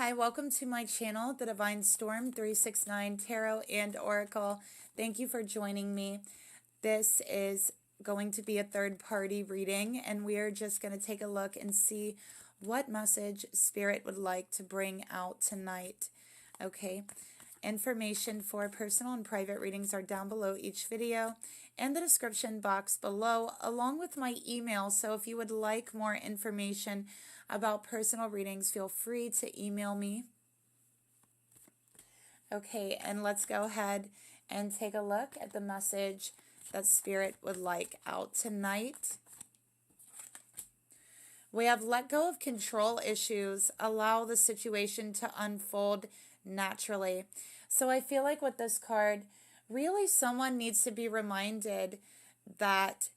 Hi, welcome to my channel, The Divine Storm 369 Tarot and Oracle. Thank you for joining me. This is going to be a third-party reading, and we are just going to take a look and see what message Spirit would like to bring out tonight. Okay, information for personal and private readings are down below each video and the description box below, along with my email. So if you would like more information about personal readings, feel free to email me. Okay, and let's go ahead and take a look at the message that Spirit would like out tonight. We have let go of control issues, allow the situation to unfold naturally. So I feel like with this card, really someone needs to be reminded that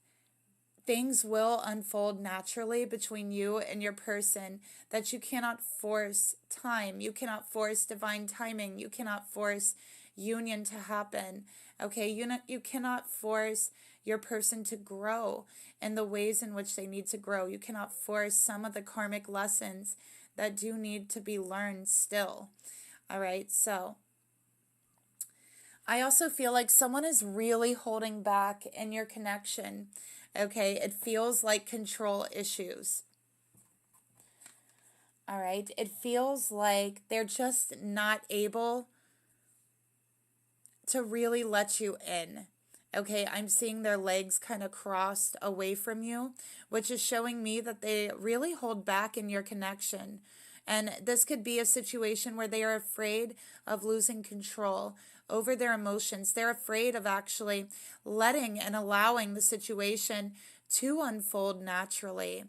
things will unfold naturally between you and your person, that you cannot force time, you cannot force divine timing, you cannot force union to happen. Okay, you cannot force your person to grow in the ways in which they need to grow. You cannot force some of the karmic lessons that do need to be learned still. All right, so I also feel like someone is really holding back in your connection. Okay, it feels like control issues. All right, it feels like they're just not able to really let you in. Okay, I'm seeing their legs kind of crossed away from you, which is showing me that they really hold back in your connection. And this could be a situation where they are afraid of losing control over their emotions. They're afraid of actually letting and allowing the situation to unfold naturally.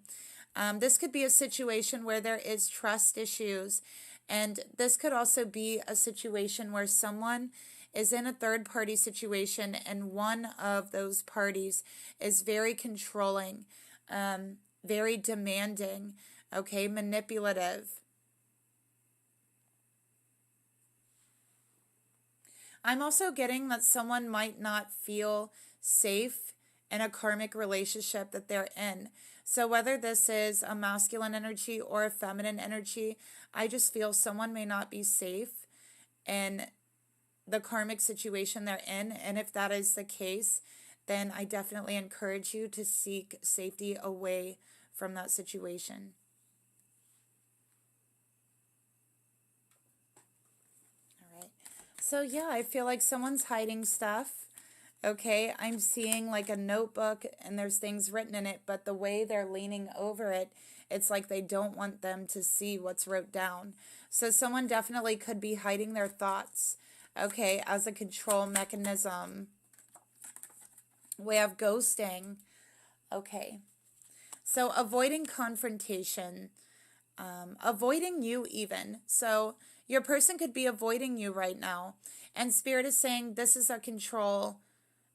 This could be a situation where there is trust issues. And this could also be a situation where someone is in a third-party situation and one of those parties is very controlling, very demanding, okay, manipulative. I'm also getting that someone might not feel safe in a karmic relationship that they're in. So whether this is a masculine energy or a feminine energy, I just feel someone may not be safe in the karmic situation they're in. And if that is the case, then I definitely encourage you to seek safety away from that situation. So yeah, I feel like someone's hiding stuff. Okay, I'm seeing like a notebook and there's things written in it, but the way they're leaning over it, it's like they don't want them to see what's wrote down. So someone definitely could be hiding their thoughts, okay, as a control mechanism. We have ghosting. Okay, so avoiding confrontation, avoiding you even. So your person could be avoiding you right now. And Spirit is saying this is a control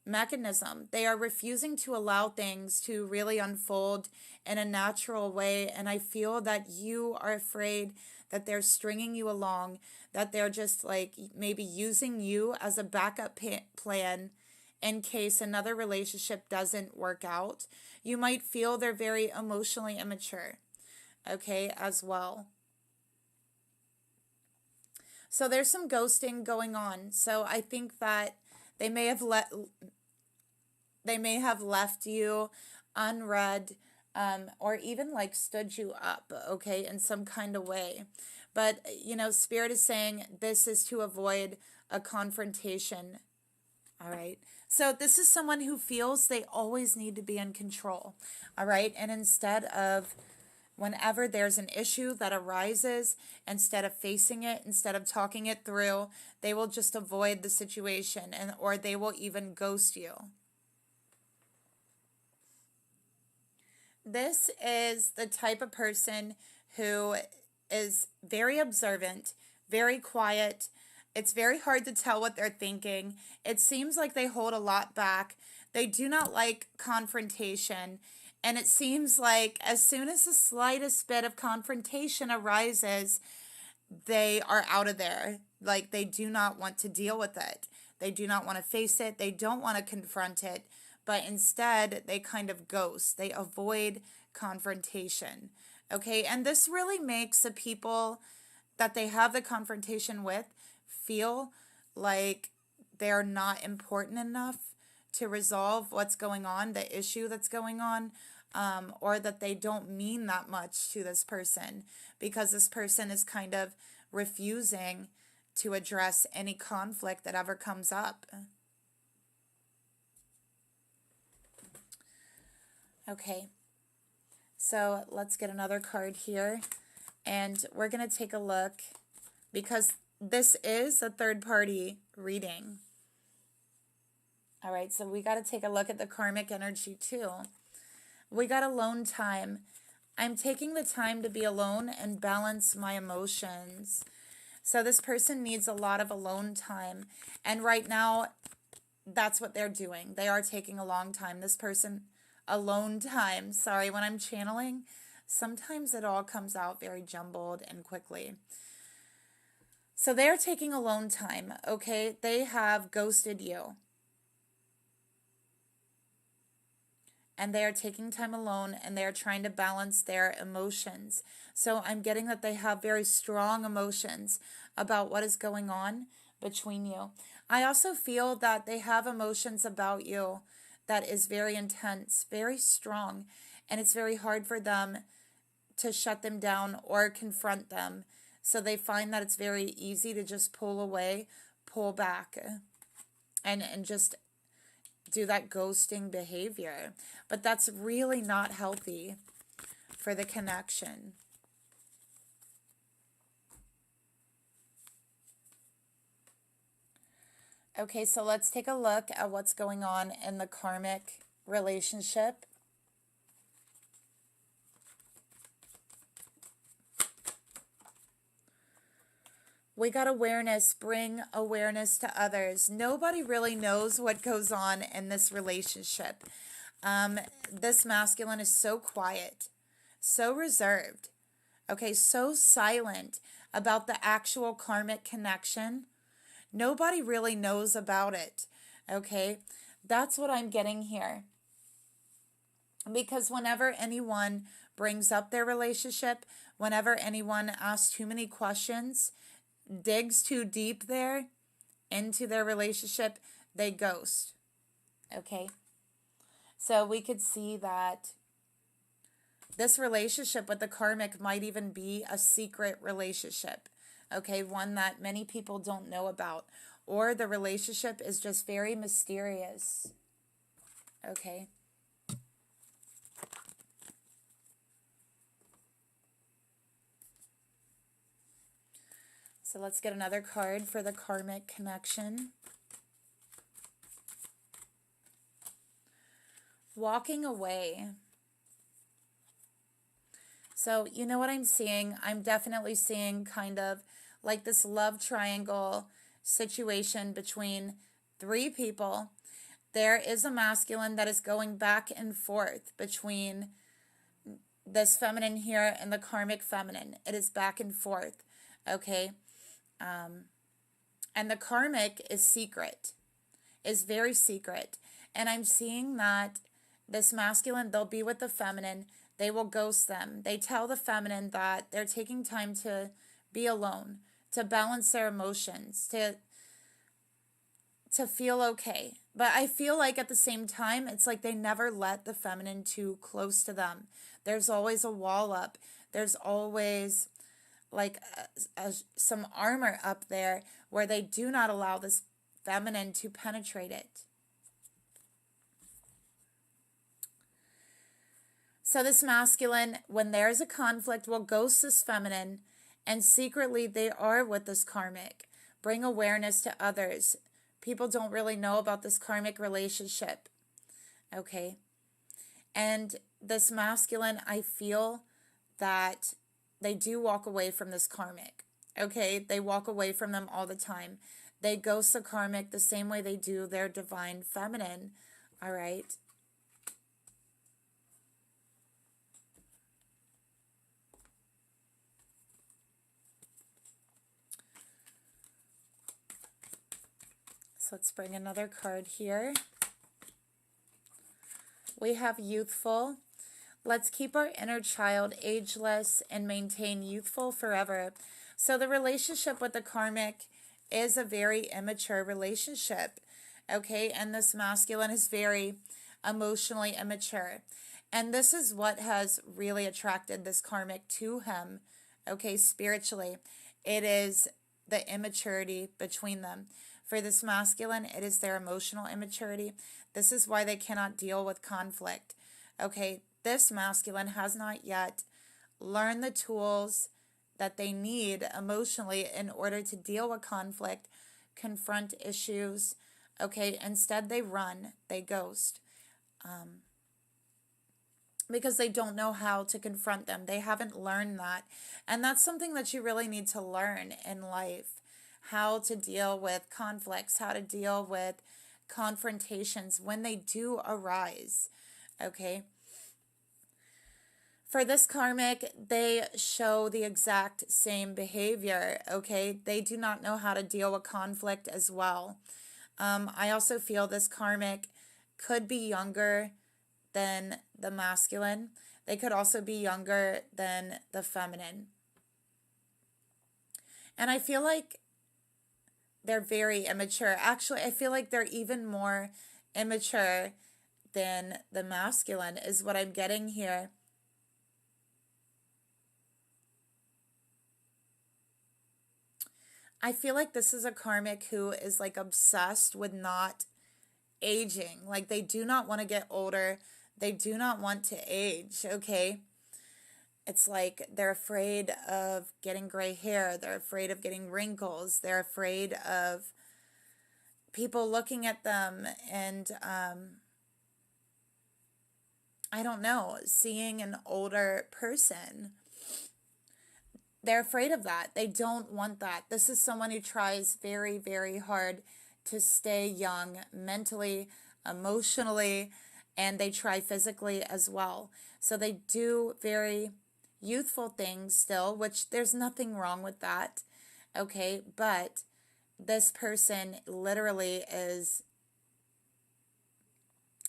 mechanism. They are refusing to allow things to really unfold in a natural way. And I feel that you are afraid that they're stringing you along, that they're just like maybe using you as a backup plan in case another relationship doesn't work out. You might feel they're very emotionally immature, okay, as well. So there's some ghosting going on. So I think that they may have left you unread, or even like stood you up, okay, in some kind of way. But, you know, Spirit is saying this is to avoid a confrontation. All right. So this is someone who feels they always need to be in control. All right. And instead of, whenever there's an issue that arises, instead of facing it, instead of talking it through, they will just avoid the situation, and or they will even ghost you. This is the type of person who is very observant, very quiet. It's very hard to tell what they're thinking. It seems like they hold a lot back. They do not like confrontation. And it seems like as soon as the slightest bit of confrontation arises, they are out of there. Like they do not want to deal with it. They do not want to face it. They don't want to confront it. But instead, they kind of ghost. They avoid confrontation. Okay, and this really makes the people that they have the confrontation with feel like they're not important enough to resolve what's going on, the issue that's going on, or that they don't mean that much to this person because this person is kind of refusing to address any conflict that ever comes up. Okay, so let's get another card here, and we're going to take a look because this is a third-party reading. All right, so we got to take a look at the karmic energy too. We got alone time. I'm taking the time to be alone and balance my emotions. So this person needs a lot of alone time. And right now, that's what they're doing. They are taking a long time. This person, alone time. Sorry, when I'm channeling, sometimes it all comes out very jumbled and quickly. So they're taking alone time, okay? They have ghosted you. And they are taking time alone, and they are trying to balance their emotions. So I'm getting that they have very strong emotions about what is going on between you. I also feel that they have emotions about you that is very intense, very strong, and it's very hard for them to shut them down or confront them. So they find that it's very easy to just pull away, pull back, and just do that ghosting behavior. But that's really not healthy for the connection. Okay, so let's take a look at what's going on in the karmic relationship. We got awareness, bring awareness to others. Nobody really knows what goes on in this relationship. This masculine is so quiet, so reserved, okay, so silent about the actual karmic connection. Nobody really knows about it, okay? That's what I'm getting here. Because whenever anyone brings up their relationship, whenever anyone asks too many questions, digs too deep there into their relationship, they ghost. Okay? So we could see that this relationship with the karmic might even be a secret relationship. Okay? One that many people don't know about. Or the relationship is just very mysterious. Okay? So let's get another card for the karmic connection. Walking away. So you know what I'm seeing? I'm definitely seeing kind of like this love triangle situation between three people. There is a masculine that is going back and forth between this feminine here and the karmic feminine. It is back and forth. Okay? And the karmic is secret, is very secret. And I'm seeing that this masculine, they'll be with the feminine, they will ghost them. They tell the feminine that they're taking time to be alone, to balance their emotions, to feel okay. But I feel like at the same time, it's like they never let the feminine too close to them. There's always a wall up. There's always like some armor up there where they do not allow this feminine to penetrate it. So this masculine, when there's a conflict, will ghost this feminine, and secretly they are with this karmic. Bring awareness to others. People don't really know about this karmic relationship. Okay? And this masculine, I feel that they do walk away from this karmic, okay? They walk away from them all the time. They ghost the karmic the same way they do their divine feminine, all right? So let's bring another card here. We have youthful. Let's keep our inner child ageless and maintain youthful forever. So the relationship with the karmic is a very immature relationship, okay? And this masculine is very emotionally immature. And this is what has really attracted this karmic to him, okay, spiritually. It is the immaturity between them. For this masculine, it is their emotional immaturity. This is why they cannot deal with conflict, okay? This masculine has not yet learned the tools that they need emotionally in order to deal with conflict, confront issues, okay? Instead, they run, they ghost, because they don't know how to confront them. They haven't learned that. And that's something that you really need to learn in life, how to deal with conflicts, how to deal with confrontations when they do arise, okay? For this karmic, they show the exact same behavior, okay? They do not know how to deal with conflict as well. I also feel this karmic could be younger than the masculine. They could also be younger than the feminine. And I feel like they're very immature. Actually, I feel like they're even more immature than the masculine is what I'm getting here. I feel like this is a karmic who is like obsessed with not aging. Like they do not want to get older. They do not want to age, okay? It's like they're afraid of getting gray hair. They're afraid of getting wrinkles. They're afraid of people looking at them and, I don't know, seeing an older person. They're afraid of that. They don't want that. This is someone who tries very, very hard to stay young mentally, emotionally, and they try physically as well. So they do very youthful things still, which there's nothing wrong with that, okay? But this person literally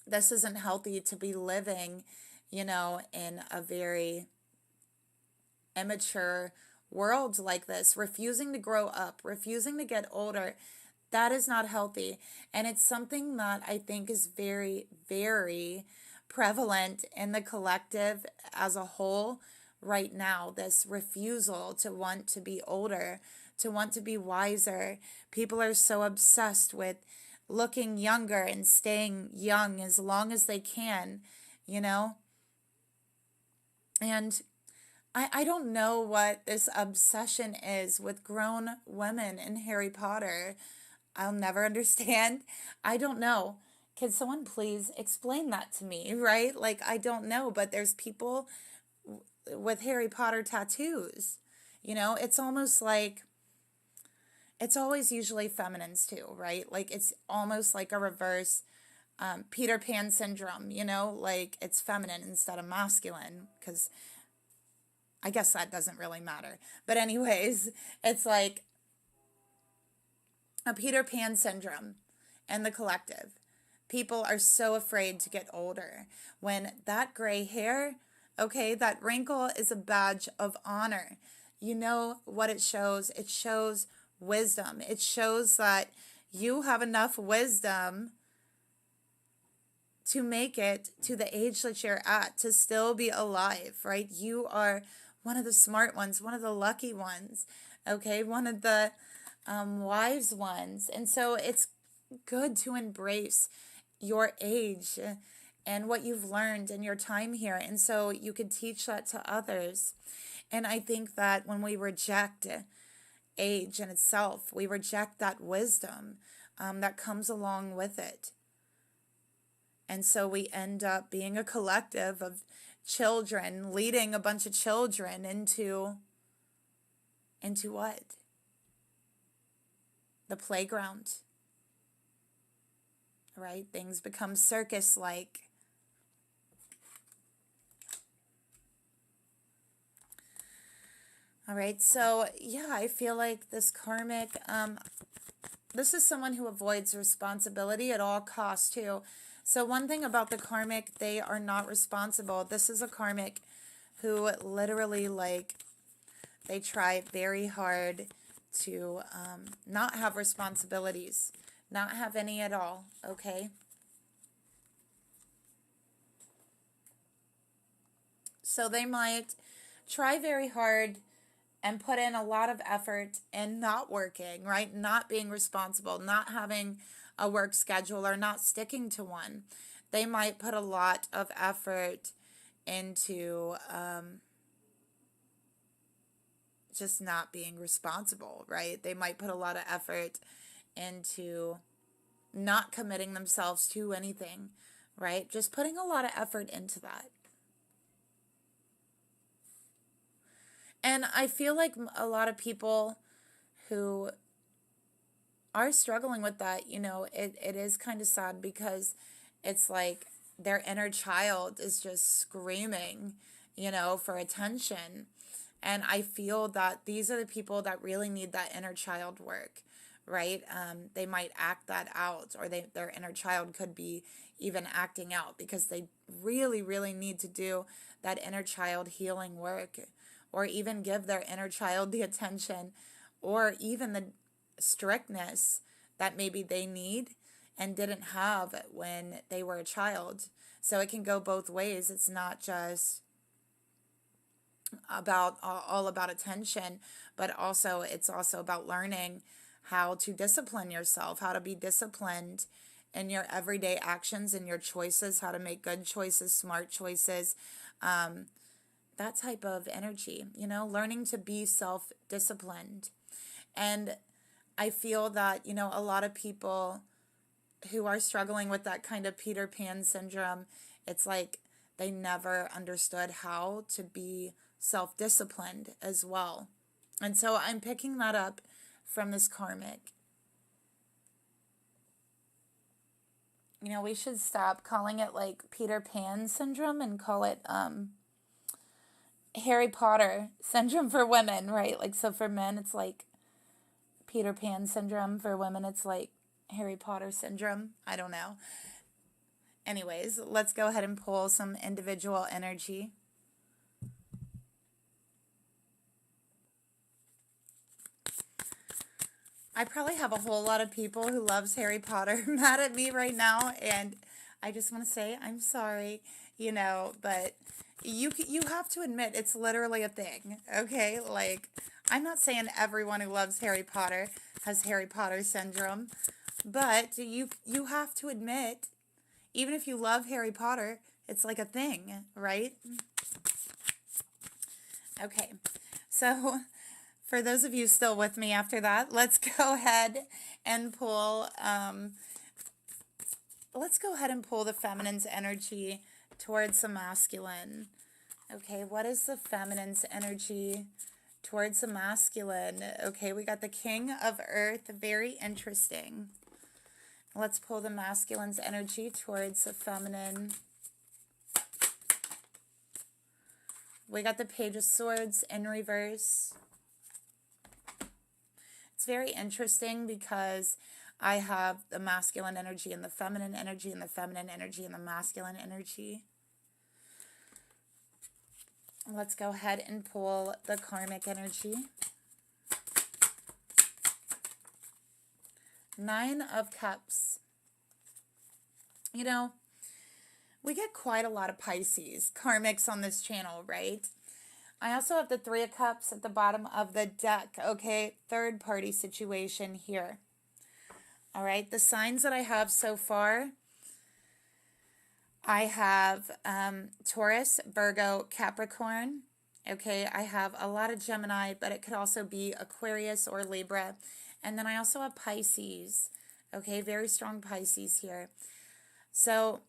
this isn't healthy to be living, in a very immature world like this, refusing to grow up, refusing to get older. That is not healthy. And it's something that I think is very, very prevalent in the collective as a whole right now. This refusal to want to be older, to want to be wiser. People are so obsessed with looking younger and staying young as long as they can, And I don't know what this obsession is with grown women in Harry Potter. I'll never understand. I don't know. Can someone please explain that to me, right? Like, I don't know, but there's people with Harry Potter tattoos. It's almost like, it's always usually feminines too, right? Like, it's almost like a reverse Peter Pan syndrome, like it's feminine instead of masculine, because I guess that doesn't really matter. But anyways, it's like a Peter Pan syndrome in the collective. People are so afraid to get older. When that gray hair, okay, that wrinkle is a badge of honor. You know what it shows? It shows wisdom. It shows that you have enough wisdom to make it to the age that you're at, to still be alive, right? You are one of the smart ones, one of the lucky ones, okay? One of the wise ones. And so it's good to embrace your age and what you've learned in your time here. And so you could teach that to others. And I think that when we reject age in itself, we reject that wisdom that comes along with it. And so we end up being a collective of children, leading a bunch of children into what? The playground, right? Things become circus-like. All right, so yeah, I feel like this karmic, this is someone who avoids responsibility at all costs too. So one thing about the karmic, they are not responsible. This is a karmic who literally They try very hard to not have responsibilities, not have any at all, okay? So they might try very hard and put in a lot of effort in not working, right? Not being responsible, not having a work schedule, or not sticking to one. They might put a lot of effort into just not being responsible, right? They might put a lot of effort into not committing themselves to anything, right? Just putting a lot of effort into that. And I feel like a lot of people who are struggling with that, you know, it is kind of sad, because it's like their inner child is just screaming, you know, for attention. And I feel that these are the people that really need that inner child work, right? They might act that out, or their inner child could be even acting out, because they really, really need to do that inner child healing work, or even give their inner child the attention, or even the strictness that maybe they need and didn't have when they were a child. So it can go both ways. It's not just about all about attention, but also it's also about learning how to discipline yourself, how to be disciplined in your everyday actions and your choices, how to make good choices, smart choices, that type of energy, you know, learning to be self-disciplined. And I feel that, you know, a lot of people who are struggling with that kind of Peter Pan syndrome, it's like they never understood how to be self-disciplined as well. And so I'm picking that up from this karmic. You know, we should stop calling it like Peter Pan syndrome and call it Harry Potter syndrome for women, right? Like, so for men, it's like Peter Pan syndrome. For women, it's like Harry Potter syndrome. I don't know. Anyways, let's go ahead and pull some individual energy. I probably have a whole lot of people who loves Harry Potter mad at me right now, and I just want to say I'm sorry, you know, but you have to admit it's literally a thing, okay? Like, I'm not saying everyone who loves Harry Potter has Harry Potter syndrome, but you have to admit, even if you love Harry Potter, it's like a thing, right? Okay, so for those of you still with me after that, let's go ahead and pull the feminine's energy towards the masculine. Okay, what is the feminine's energy towards the masculine? Okay, we got the King of Earth, very interesting. Let's pull the masculine's energy towards the feminine. We got the Page of Swords in reverse. It's very interesting because I have the masculine energy and the feminine energy, and the feminine energy and the masculine energy. Let's go ahead and pull the karmic energy. 9 of Cups. You know, we get quite a lot of Pisces karmics on this channel, right? I also have the 3 of Cups at the bottom of the deck, okay? Third party situation here. All right, the signs that I have so far, I have Taurus, Virgo, Capricorn. Okay, I have a lot of Gemini, but it could also be Aquarius or Libra. And then I also have Pisces. Okay, very strong Pisces here. So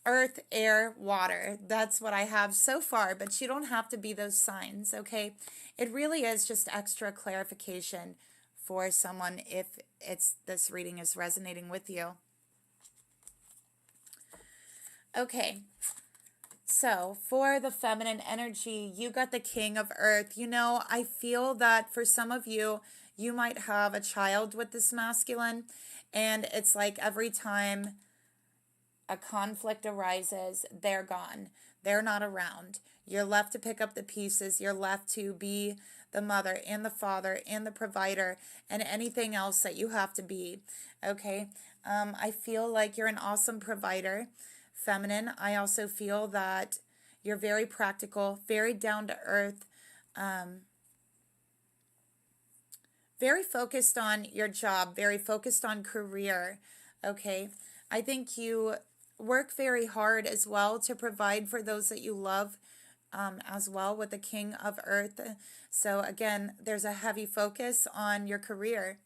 earth, air, water. That's what I have so far, but you don't have to be those signs, okay? It really is just extra clarification for someone if this reading is resonating with you. Okay, so for the feminine energy, you got the King of Earth. You know, I feel that for some of you, you might have a child with this masculine, and it's like every time a conflict arises, they're gone. They're not around. You're left to pick up the pieces. You're left to be the mother and the father and the provider and anything else that you have to be. Okay. I feel like you're an awesome provider, feminine. I also feel that you're very practical, very down to earth, very focused on your job, very focused on career. Okay. I think you work very hard as well to provide for those that you love, as well, with the King of Earth. So again, there's a heavy focus on your career.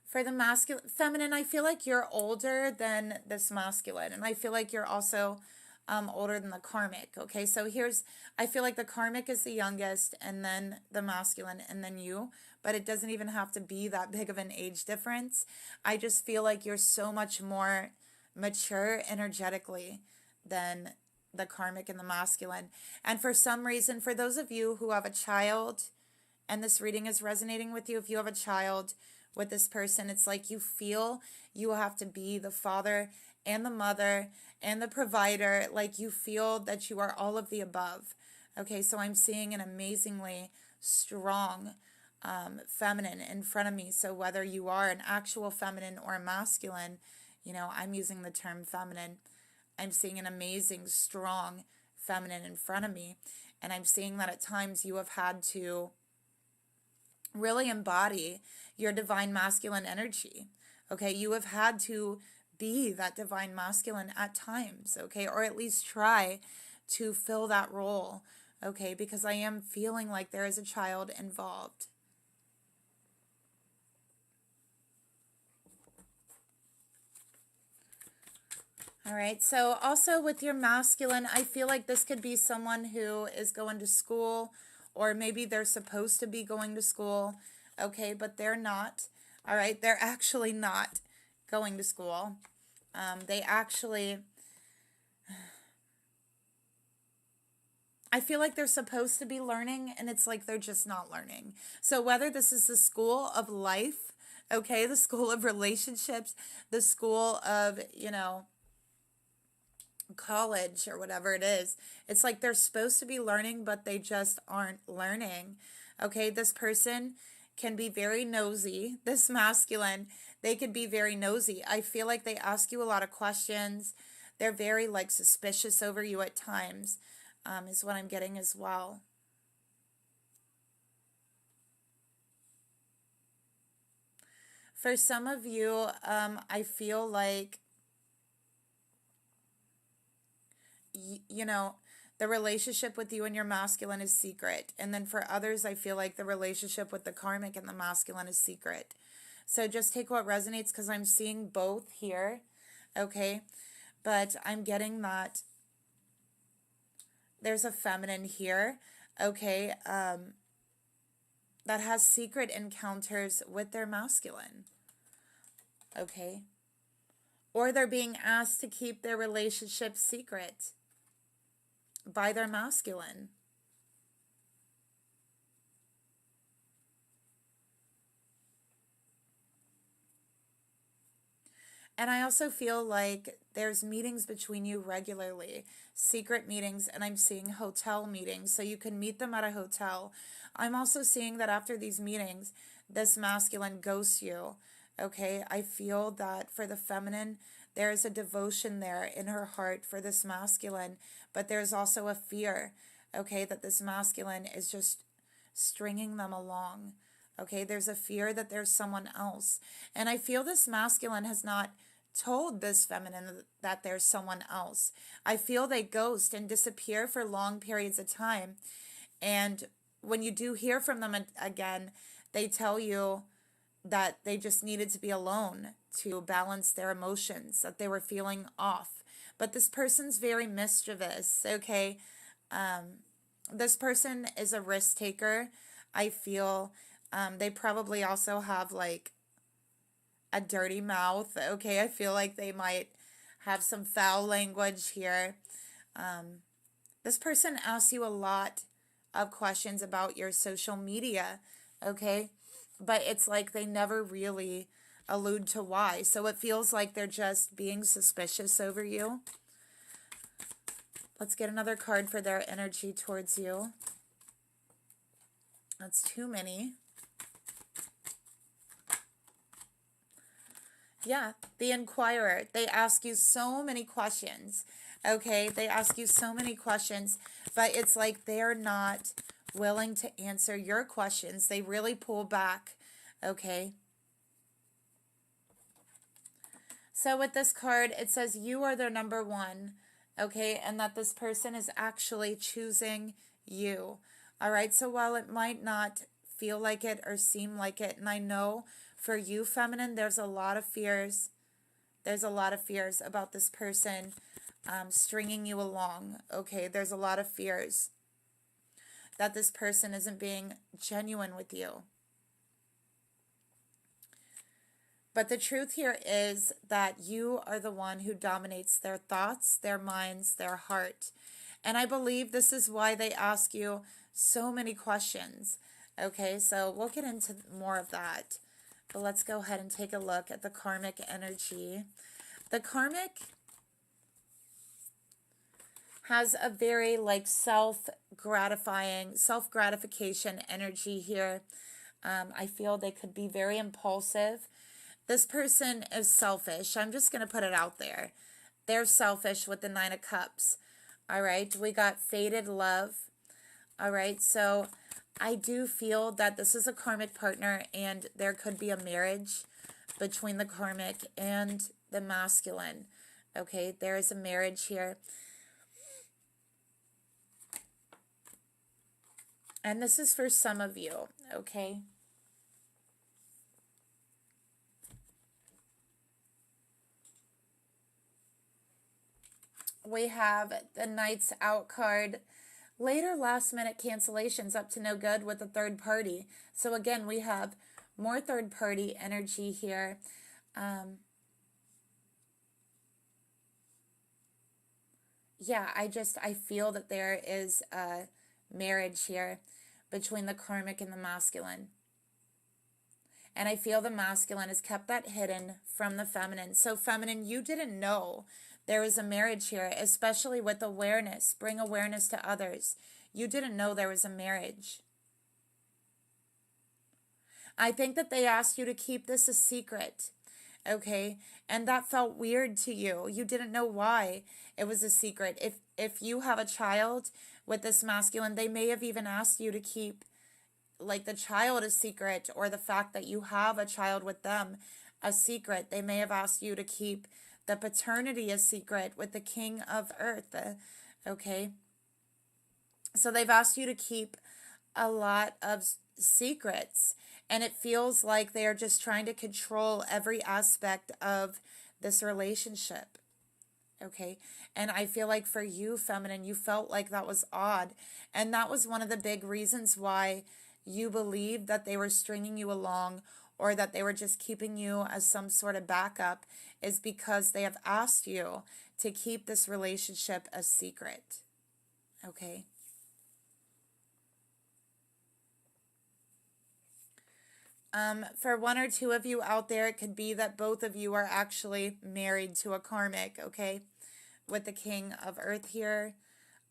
For the masculine, feminine, I feel like you're older than this masculine, and I feel like you're also older than the karmic. Okay, so I feel like the karmic is the youngest, and then the masculine, and then you. But it doesn't even have to be that big of an age difference. I just feel like you're so much more mature energetically than the karmic and the masculine. And for some reason, for those of you who have a child and this reading is resonating with you, if you have a child with this person, it's like you feel you have to be the father and the mother and the provider. Like you feel that you are all of the above. Okay, so I'm seeing an amazingly strong feminine in front of me. So whether you are an actual feminine or a masculine, I'm using the term feminine. I'm seeing an amazing, strong feminine in front of me. And I'm seeing that at times you have had to really embody your divine masculine energy. Okay, you have had to be that divine masculine at times, okay, or at least try to fill that role, okay, because I am feeling like there is a child involved. All right, so also with your masculine, I feel like this could be someone who is going to school, or maybe they're supposed to be going to school, okay, but they're not. All right, they're actually not going to school. I feel like they're supposed to be learning, and it's like they're just not learning. So whether this is the school of life, okay, the school of relationships, the school of, college or whatever it is, it's like they're supposed to be learning, but they just aren't learning. Okay, this person can be very nosy. This masculine, they could be very nosy. I feel like they ask you a lot of questions. They're very suspicious over you at times, is what I'm getting as well. For some of you, I feel like the relationship with you and your masculine is secret. And then for others, I feel like the relationship with the karmic and the masculine is secret. So just take what resonates, because I'm seeing both here, okay? But I'm getting that there's a feminine here, okay, that has secret encounters with their masculine, okay? Or they're being asked to keep their relationship secret by their masculine. And I also feel like there's meetings between you regularly, secret meetings, and I'm seeing hotel meetings, so you can meet them at a hotel. I'm also seeing that after these meetings, this masculine ghosts you, okay? I feel that for the feminine, there's a devotion there in her heart for this masculine, but there's also a fear, okay, that this masculine is just stringing them along, okay? There's a fear that there's someone else. And I feel this masculine has not told this feminine that there's someone else. I feel they ghost and disappear for long periods of time. And when you do hear from them again, they tell you that they just needed to be alone to balance their emotions, that they were feeling off. But this person's very mischievous, okay? This person is a risk taker. I feel they probably also have a dirty mouth, okay? I feel like they might have some foul language here. This person asks you a lot of questions about your social media, okay? But it's like they never really allude to why. So it feels like they're just being suspicious over you. Let's get another card for their energy towards you. That's too many. Yeah, the Inquirer. They ask you so many questions. Okay, they ask you so many questions, but it's like they're not willing to answer your questions. They really pull back. Okay. So with this card, it says you are their number one. Okay, and that this person is actually choosing you. All right, so while it might not feel like it or seem like it, and I know for you, feminine, there's a lot of fears. There's a lot of fears about this person stringing you along. Okay, there's a lot of fears that this person isn't being genuine with you. But the truth here is that you are the one who dominates their thoughts, their minds, their heart. And I believe this is why they ask you so many questions. Okay, so we'll get into more of that. But let's go ahead and take a look at the karmic energy. The karmic has a very like self-gratification energy here. I feel they could be very impulsive. This person is selfish. I'm just going to put it out there. They're selfish with the Nine of Cups. All right, we got faded love. All right, so I do feel that this is a karmic partner and there could be a marriage between the karmic and the masculine. Okay, there is a marriage here. And this is for some of you, okay? We have the Knights Out card. Later last minute cancellations up to no good with a third party. So again, we have more third party energy here. Yeah, I feel that there is a marriage here between the karmic and the masculine. And I feel the masculine has kept that hidden from the feminine. So feminine, you didn't know there was a marriage here, especially with awareness. Bring awareness to others. You didn't know there was a marriage. I think that they asked you to keep this a secret, okay? And that felt weird to you. You didn't know why it was a secret. If you have a child with this masculine, they may have even asked you to keep like the child a secret, or the fact that you have a child with them a secret. They may have asked you to keep the paternity a secret with the King of Earth, okay? So they've asked you to keep a lot of secrets, and it feels like they are just trying to control every aspect of this relationship, okay? And I feel like for you, feminine, you felt like that was odd, and that was one of the big reasons why you believed that they were stringing you along, or that they were just keeping you as some sort of backup, is because they have asked you to keep this relationship a secret, okay? For one or two of you out there, it could be that both of you are actually married to a karmic, okay? With the King of Earth here,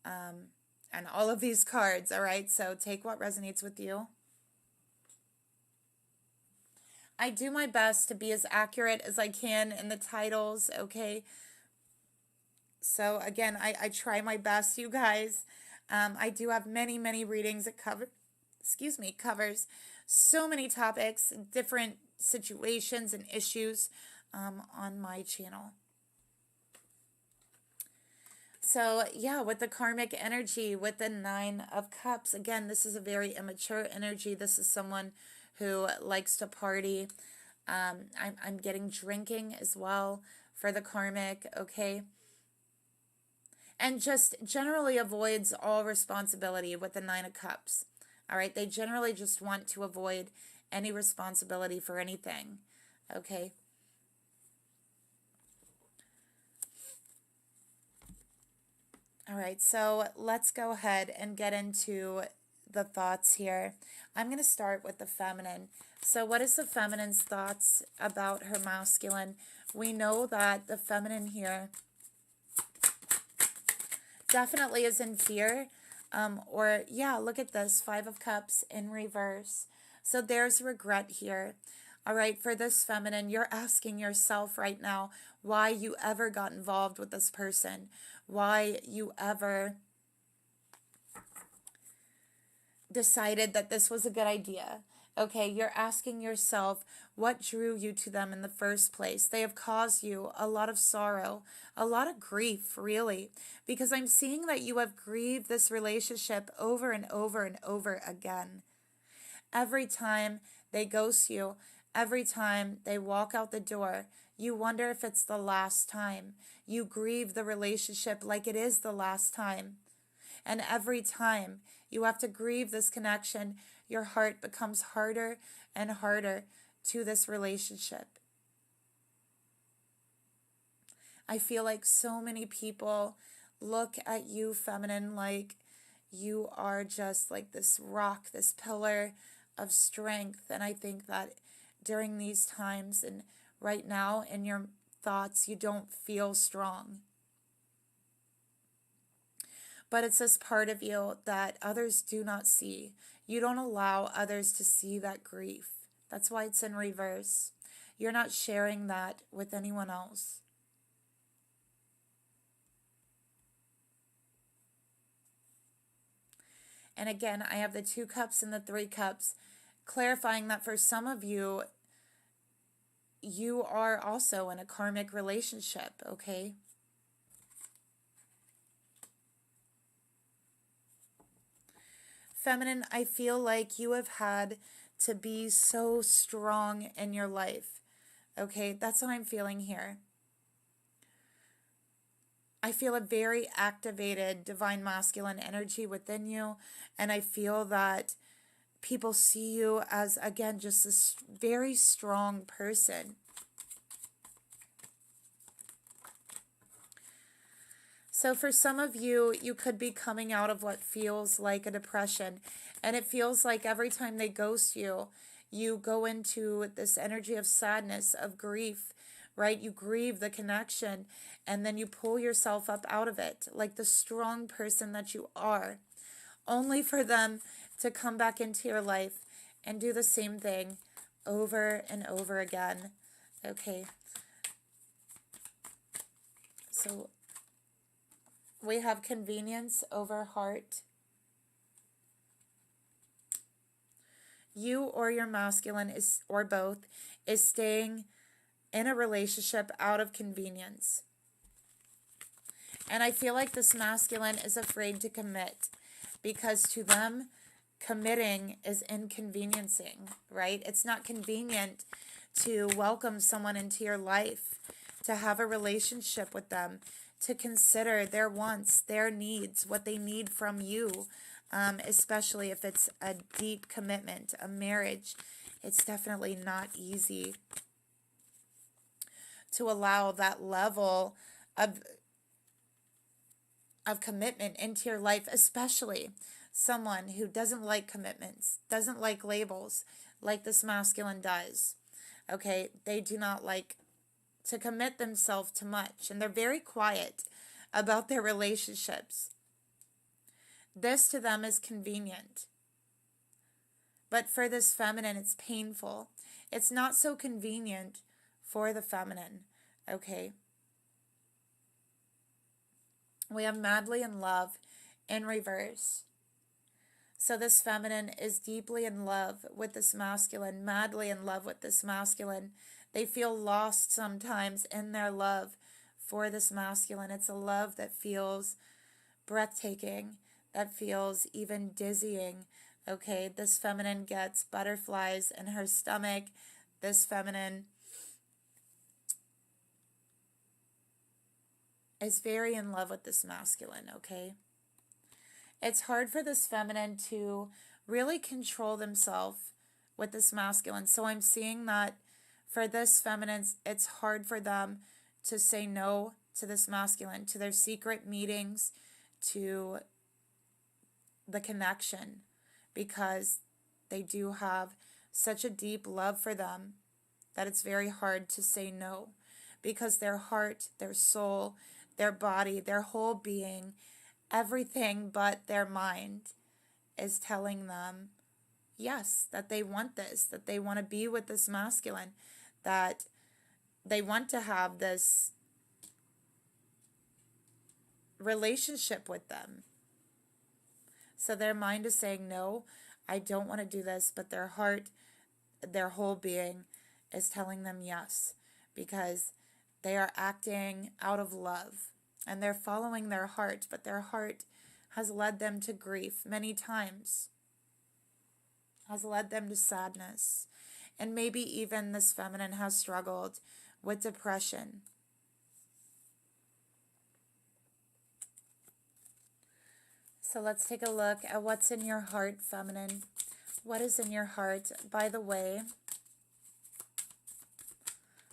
and all of these cards, all right? So take what resonates with you. I do my best to be as accurate as I can in the titles, okay? So again, I try my best, you guys. I do have many readings that covers so many topics, different situations and issues on my channel. So yeah, with the karmic energy, with the Nine of Cups, again, this is a very immature energy. This is someone who likes to party. I'm getting drinking as well for the karmic, okay? And just generally avoids all responsibility with the Nine of Cups, all right? They generally just want to avoid any responsibility for anything, okay? All right, so let's go ahead and get into the thoughts here. I'm going to start with the feminine. So what is the feminine's thoughts about her masculine? We know that the feminine here definitely is in fear. Or, yeah, look at this, 5 of Cups in reverse. So there's regret here. All right, for this feminine, you're asking yourself right now why you ever got involved with this person, why you ever decided that this was a good idea. Okay, you're asking yourself what drew you to them in the first place. They have caused you a lot of sorrow, a lot of grief, really, because I'm seeing that you have grieved this relationship over and over and over again. Every time they ghost you, every time they walk out the door, you wonder if it's the last time. You grieve the relationship like it is the last time. And every time you have to grieve this connection, your heart becomes harder and harder to this relationship. I feel like so many people look at you, feminine, like you are just like this rock, this pillar of strength. And I think that during these times and right now in your thoughts, you don't feel strong. But it's this part of you that others do not see. You don't allow others to see that grief. That's why it's in reverse. You're not sharing that with anyone else. And again, I have the 2 cups and the 3 cups, clarifying that for some of you, you are also in a karmic relationship, okay? Feminine, I feel like you have had to be so strong in your life, okay? That's what I'm feeling here. I feel a very activated divine masculine energy within you, and I feel that people see you as, again, just this very strong person. So for some of you, you could be coming out of what feels like a depression, and it feels like every time they ghost you, you go into this energy of sadness, of grief, right? You grieve the connection, and then you pull yourself up out of it, like the strong person that you are, only for them to come back into your life and do the same thing over and over again. Okay. So we have convenience over heart. You or your masculine is, or both, is staying in a relationship out of convenience. And I feel like this masculine is afraid to commit because to them, committing is inconveniencing, right? It's not convenient to welcome someone into your life, to have a relationship with them, to consider their wants, their needs, what they need from you, especially if it's a deep commitment, a marriage. It's definitely not easy to allow that level of commitment into your life, especially someone who doesn't like commitments, doesn't like labels like this masculine does. Okay, they do not like to commit themselves to much, and they're very quiet about their relationships. This to them is convenient. But for this feminine, it's painful. It's not so convenient for the feminine, okay? We have madly in love in reverse. So this feminine is deeply in love with this masculine, madly in love with this masculine. They feel lost sometimes in their love for this masculine. It's a love that feels breathtaking, that feels even dizzying. Okay, this feminine gets butterflies in her stomach. This feminine is very in love with this masculine, okay? It's hard for this feminine to really control themselves with this masculine. So I'm seeing that for this feminine, it's hard for them to say no to this masculine, to their secret meetings, to the connection, because they do have such a deep love for them that it's very hard to say no, because their heart, their soul, their body, their whole being, everything but their mind is telling them yes, that they want this, that they want to be with this masculine, that they want to have this relationship with them. So their mind is saying, no, I don't want to do this, but their heart, their whole being is telling them yes, because they are acting out of love and they're following their heart, but their heart has led them to grief many times, has led them to sadness. And maybe even this feminine has struggled with depression. So let's take a look at what's in your heart, feminine. What is in your heart? By the way,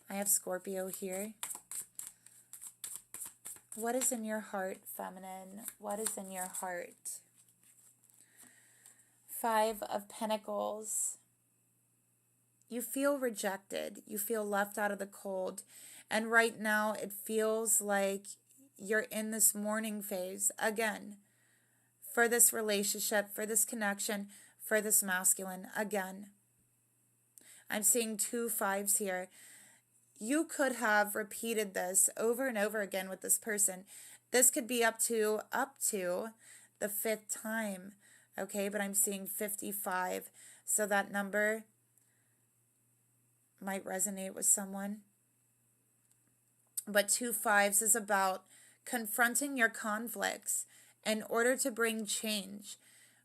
I have Scorpio here. What is in your heart, feminine? What is in your heart? 5 of Pentacles. You feel rejected. You feel left out of the cold. And right now it feels like you're in this mourning phase again for this relationship, for this connection, for this masculine again. I'm seeing 2 5s here. You could have repeated this over and over again with this person. This could be up to the 5th time, okay? But I'm seeing 55, so that number might resonate with someone. But 2 5s is about confronting your conflicts in order to bring change.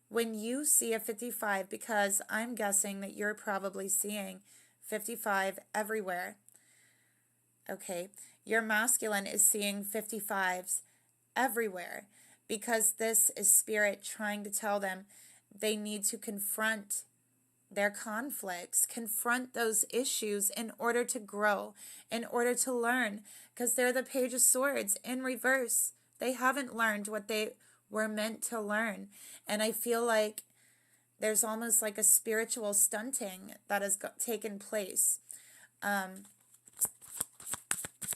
When you see a 55, because I'm guessing that you're probably seeing 55 everywhere, okay, your masculine is seeing 55s everywhere, because this is spirit trying to tell them they need to confront their conflicts, confront those issues in order to grow, in order to learn, because they're the Page of Swords in reverse. They haven't learned what they were meant to learn. And I feel like there's almost like a spiritual stunting that has taken place.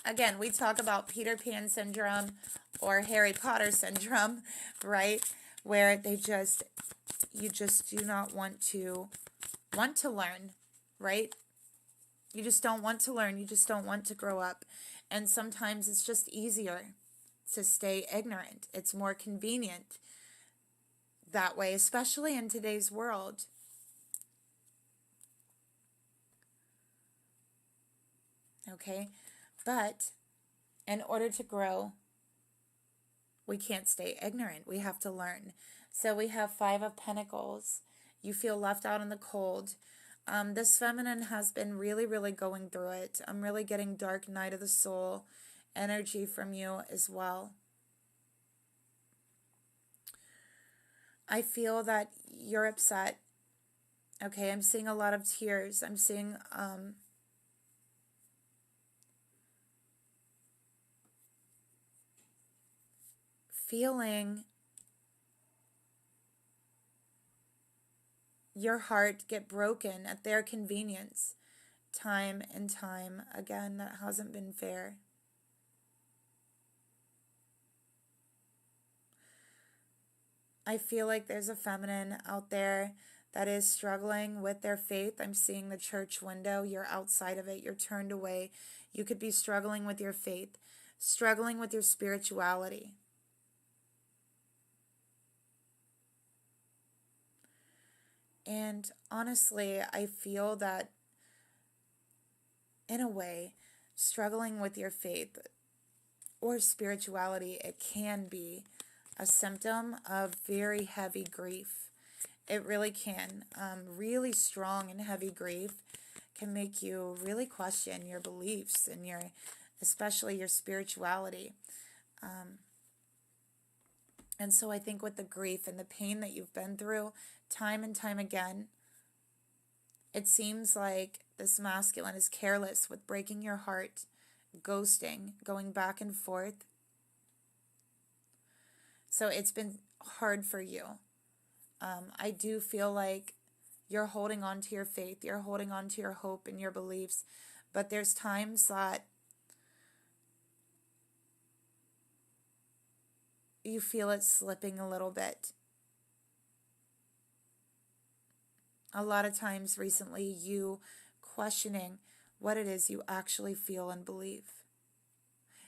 Again, we talk about Peter Pan syndrome or Harry Potter syndrome, right? Where you just do not want to learn, right? You just don't want to learn. You just don't want to grow up. And sometimes it's just easier to stay ignorant. It's more convenient that way, especially in today's world. Okay? But in order to grow, we can't stay ignorant. We have to learn. So we have 5 of Pentacles. You feel left out in the cold. This feminine has been really, really going through it. I'm really getting dark night of the soul energy from you as well. I feel that you're upset. Okay, I'm seeing a lot of tears. I'm seeing feeling your heart get broken at their convenience time and time again. That hasn't been fair. I feel like there's a feminine out there that is struggling with their faith. I'm seeing the church window. You're outside of it. You're turned away. You could be struggling with your faith, struggling with your spirituality. And honestly, I feel that in a way, struggling with your faith or spirituality, it can be a symptom of very heavy grief. It really can. Really strong and heavy grief can make you really question your beliefs and especially your spirituality. And so I think with the grief and the pain that you've been through time and time again, it seems like this masculine is careless with breaking your heart, ghosting, going back and forth. So it's been hard for you. I do feel like you're holding on to your faith, you're holding on to your hope and your beliefs, but there's times that you feel it slipping a little bit. A lot of times recently, you questioning what it is you actually feel and believe.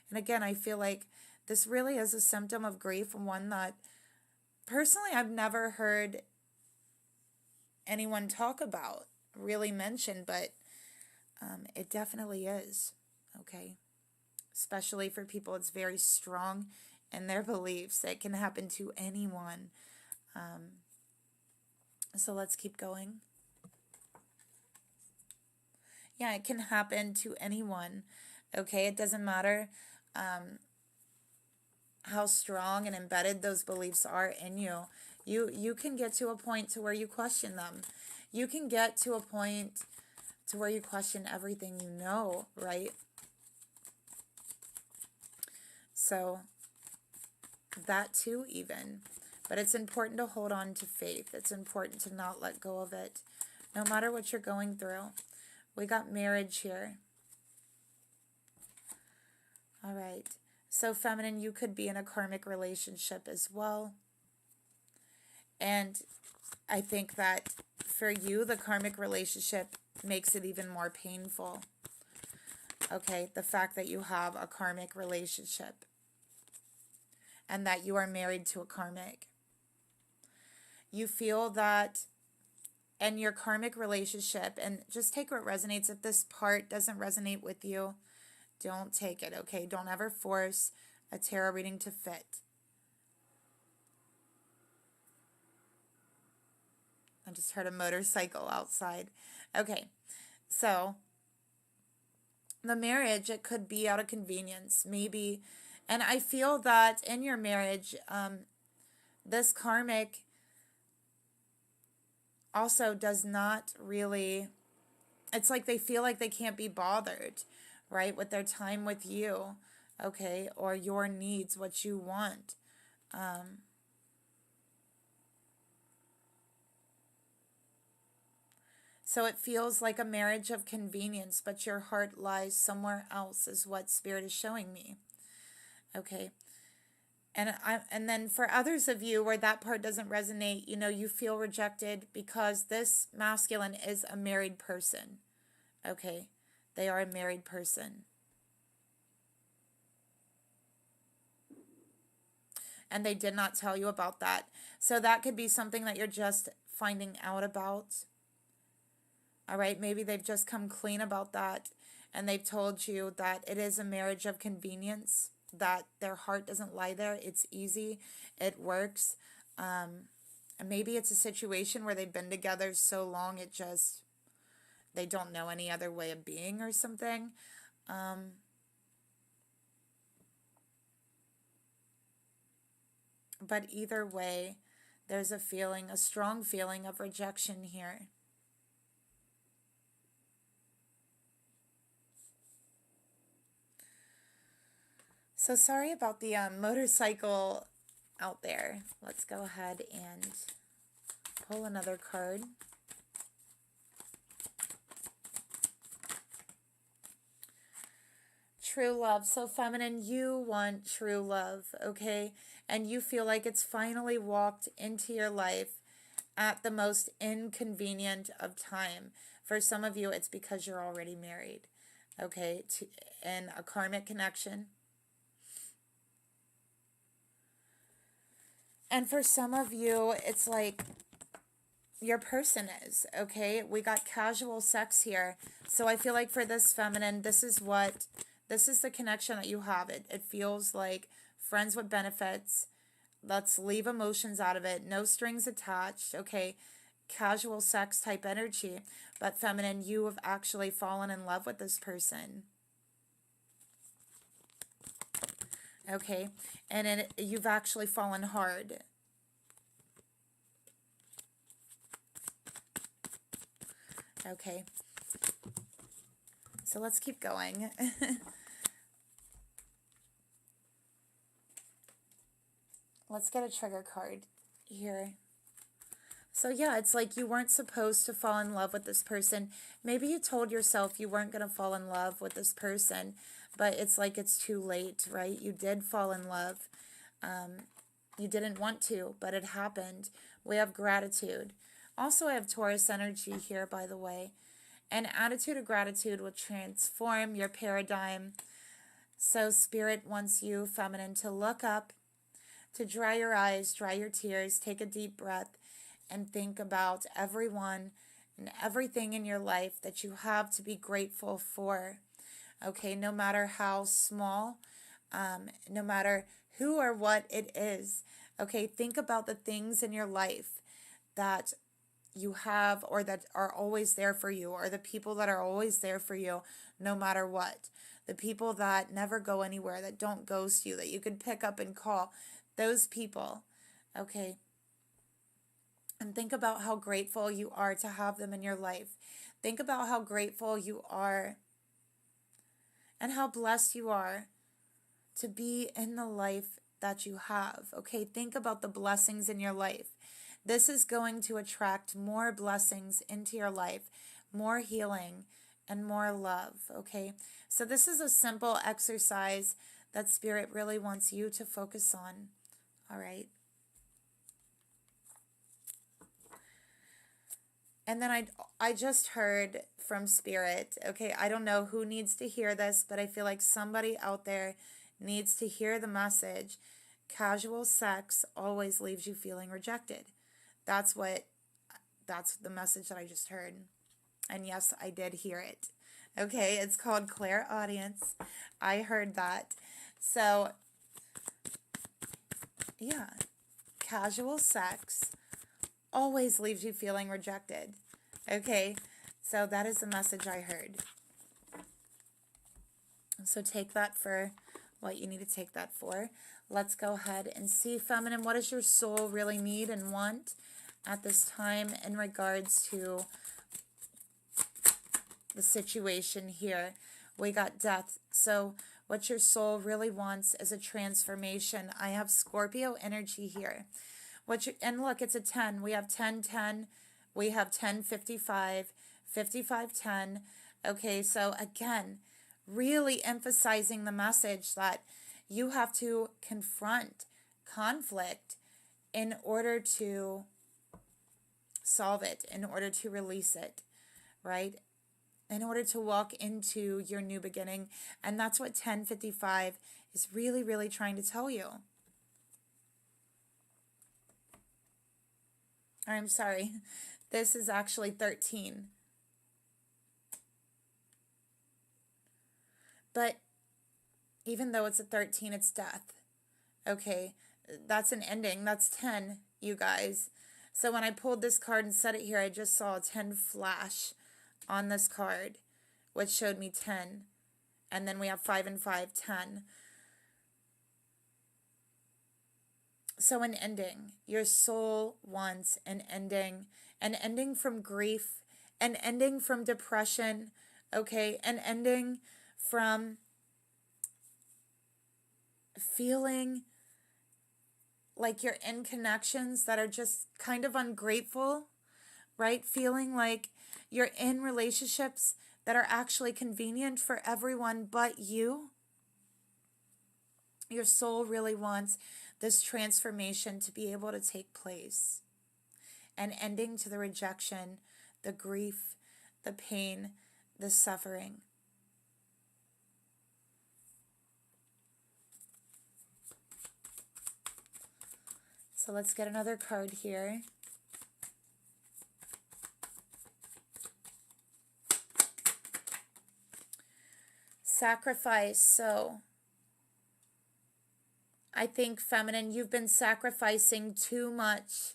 And again, I feel like this really is a symptom of grief, one that personally I've never heard anyone talk about, really mention, but it definitely is, okay? Especially for people, it's very strong in their beliefs. It can happen to anyone. So let's keep going. Yeah, it can happen to anyone, okay? It doesn't matter how strong and embedded those beliefs are in you. You can get to a point to where you question them. You can get to a point to where you question everything you know, right? So that too even. But it's important to hold on to faith. It's important to not let go of it, no matter what you're going through. We got marriage here. All right. So feminine, you could be in a karmic relationship as well. And I think that for you, the karmic relationship makes it even more painful. Okay, the fact that you have a karmic relationship and that you are married to a karmic. You feel that in your karmic relationship, and just take what resonates. If this part doesn't resonate with you, don't take it, okay? Don't ever force a tarot reading to fit. I just heard a motorcycle outside. Okay, so the marriage, it could be out of convenience, maybe. And I feel that in your marriage, this karmic also does not really, it's like they feel like they can't be bothered, right, with their time with you, okay, or your needs, what you want. So it feels like a marriage of convenience, but your heart lies somewhere else, is what Spirit is showing me. Okay. And then for others of you where that part doesn't resonate, you know, you feel rejected because this masculine is a married person. Okay. They are a married person. And they did not tell you about that. So that could be something that you're just finding out about. All right, maybe they've just come clean about that and they've told you that it is a marriage of convenience, that their heart doesn't lie there. It's easy. It works. And maybe it's a situation where they've been together so long it just, they don't know any other way of being or something. But either way, there's a feeling, a strong feeling of rejection here. So sorry about the motorcycle out there. Let's go ahead and pull another card. True love. So feminine, you want true love, okay? And you feel like it's finally walked into your life at the most inconvenient of time. For some of you, it's because you're already married, okay? In a karmic connection. And for some of you, it's like your person is, okay? We got casual sex here. So I feel like for this feminine, this is the connection that you have. It feels like friends with benefits. Let's leave emotions out of it. No strings attached, okay? Casual sex type energy. But feminine, you have actually fallen in love with this person. Okay, and you've actually fallen hard. Okay, so let's keep going. Let's get a trigger card here. So yeah, it's like you weren't supposed to fall in love with this person. Maybe you told yourself you weren't going to fall in love with this person, but it's like it's too late, right? You did fall in love. You didn't want to, but it happened. We have gratitude. Also, I have Taurus energy here, by the way. An attitude of gratitude will transform your paradigm. So Spirit wants you, feminine, to look up, to dry your eyes, dry your tears, take a deep breath, and think about everyone and everything in your life that you have to be grateful for. Okay, no matter how small, no matter who or what it is. Okay, think about the things in your life that you have or that are always there for you, or the people that are always there for you no matter what. The people that never go anywhere, that don't ghost you, that you can pick up and call. Those people, okay? And think about how grateful you are to have them in your life. Think about how grateful you are and how blessed you are to be in the life that you have. Okay, think about the blessings in your life. This is going to attract more blessings into your life, more healing, and more love. Okay, so this is a simple exercise that Spirit really wants you to focus on. All right. And then I just heard from Spirit, okay, I don't know who needs to hear this, but I feel like somebody out there needs to hear the message. Casual sex always leaves you feeling rejected. That's the message that I just heard. And yes, I did hear it. Okay, it's called clairaudience. I heard that. So, yeah, casual sex always leaves you feeling rejected. Okay, so that is the message I heard. So take that for what you need to take that for. Let's go ahead and see, feminine, what does your soul really need and want at this time in regards to the situation here? We got death. So what your soul really wants is a transformation. I have Scorpio energy here. And look, it's a 10. We have 10, 10. We have 10, 55, 55, 10. Okay, so again, really emphasizing the message that you have to confront conflict in order to solve it, in order to release it, right? In order to walk into your new beginning. And that's what 1055 is really, really trying to tell you. I'm sorry. This is actually 13. But even though it's a 13, it's death. Okay, that's an ending. That's 10, you guys. So when I pulled this card and set it here, I just saw a 10 flash on this card, which showed me 10. And then we have 5 and 5, 10. So an ending. Your soul wants an ending from grief, an ending from depression, okay, an ending from feeling like you're in connections that are just kind of ungrateful, right? Feeling like you're in relationships that are actually convenient for everyone but you. Your soul really wants this transformation to be able to take place. An ending to the rejection, the grief, the pain, the suffering. So let's get another card here. Sacrifice. So I think, feminine, you've been sacrificing too much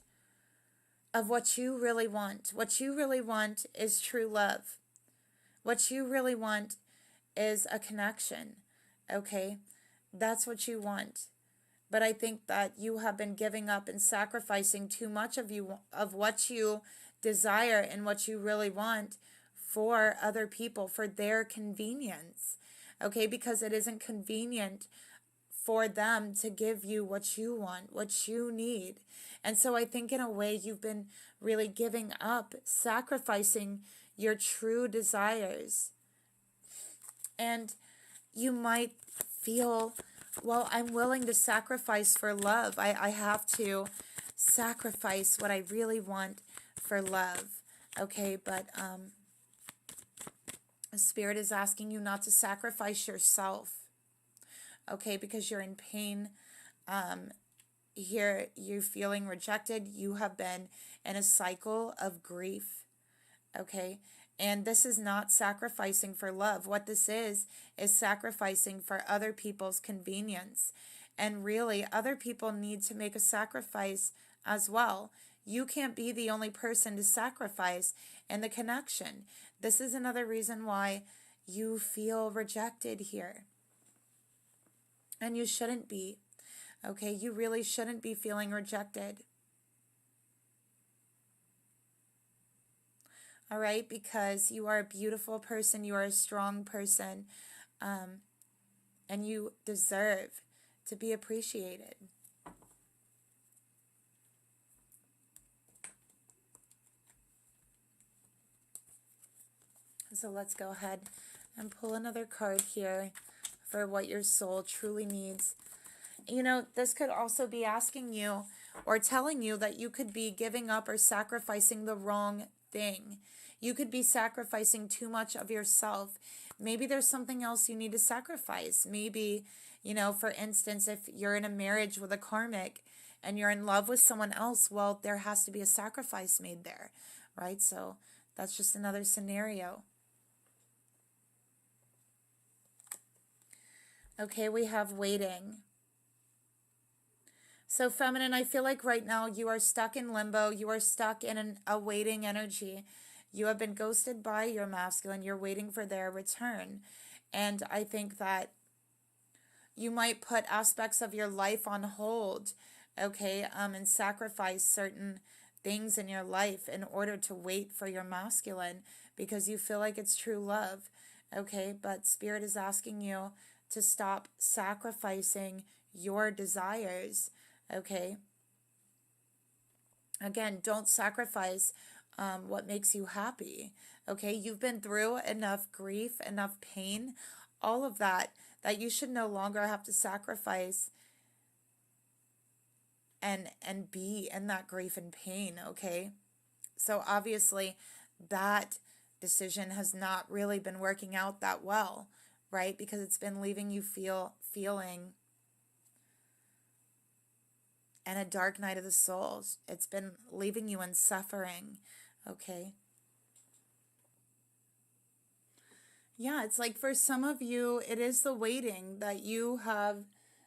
of what you really want. What you really want is true love. What you really want is a connection, okay? That's what you want. But I think that you have been giving up and sacrificing too much of what you desire and what you really want for other people, for their convenience, okay? Because it isn't convenient for them to give you what you want, what you need. And so I think in a way you've been really giving up, sacrificing your true desires. And you might feel, well, I'm willing to sacrifice for love. I have to sacrifice what I really want for love. Okay, but Spirit is asking you not to sacrifice yourself. Okay, because you're in pain. Here, you're feeling rejected. You have been in a cycle of grief. Okay, and this is not sacrificing for love. What this is sacrificing for other people's convenience. And really, other people need to make a sacrifice as well. You can't be the only person to sacrifice in the connection. This is another reason why you feel rejected here. And you shouldn't be. Okay, you really shouldn't be feeling rejected. All right, because you are a beautiful person, you are a strong person, and you deserve to be appreciated. So let's go ahead and pull another card here for what your soul truly needs. You know, this could also be asking you or telling you that you could be giving up or sacrificing the wrong thing. You could be sacrificing too much of yourself. Maybe there's something else you need to sacrifice. Maybe, you know, for instance, if you're in a marriage with a karmic and you're in love with someone else, well, there has to be a sacrifice made there, right? So that's just another scenario. Okay, we have waiting. So feminine, I feel like right now you are stuck in limbo. You are stuck in a waiting energy. You have been ghosted by your masculine. You're waiting for their return. And I think that you might put aspects of your life on hold, okay, and sacrifice certain things in your life in order to wait for your masculine because you feel like it's true love, okay? But Spirit is asking you to stop sacrificing your desires, okay? Again, don't sacrifice what makes you happy, okay? You've been through enough grief, enough pain, all of that you should no longer have to sacrifice and be in that grief and pain, okay? So obviously that decision has not really been working out that well, right? Because it's been leaving you feeling in a dark night of the soul. It's been leaving you in suffering, okay? Yeah, it's like for some of you, it is the waiting that you have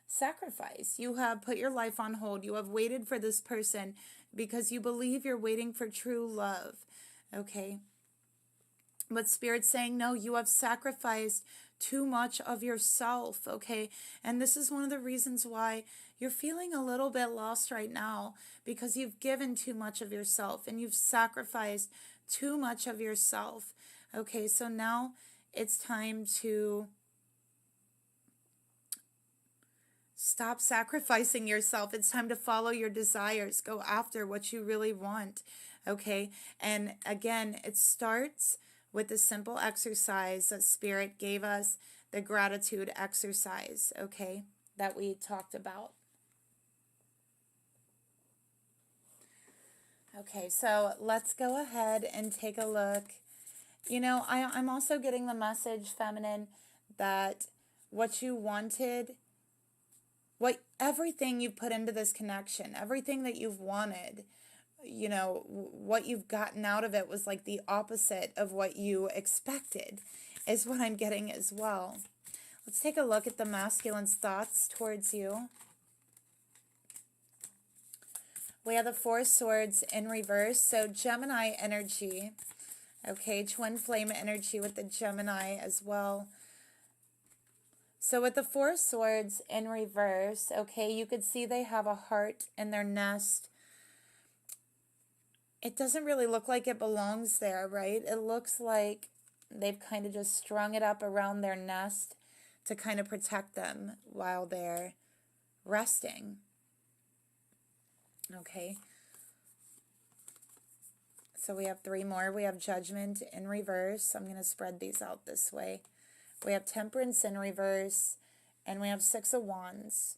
sacrificed. You have put your life on hold. You have waited for this person because you believe you're waiting for true love, okay? But Spirit's saying, no, you have sacrificed too much of yourself, okay? And this is one of the reasons why you're feeling a little bit lost right now, because you've given too much of yourself and you've sacrificed too much of yourself, okay? So now it's time to stop sacrificing yourself. It's time to follow your desires. Go after what you really want, okay? And again, it starts with the simple exercise that Spirit gave us, the gratitude exercise, okay, that we talked about. Okay, so let's go ahead and take a look. You know, I'm also getting the message, feminine, that what you wanted, everything you put into this connection, everything that you've wanted, you know, what you've gotten out of it was like the opposite of what you expected, is what I'm getting as well. Let's take a look at the masculine's thoughts towards you. We have the Four Swords in reverse, so Gemini energy. Okay, twin flame energy with the Gemini as well. So with the Four Swords in reverse, okay, you could see they have a heart in their nest. It doesn't really look like it belongs there, right? It looks like they've kind of just strung it up around their nest to kind of protect them while they're resting. Okay. So we have 3 more. We have Judgment in reverse. I'm going to spread these out this way. We have Temperance in reverse. And we have 6 of Wands.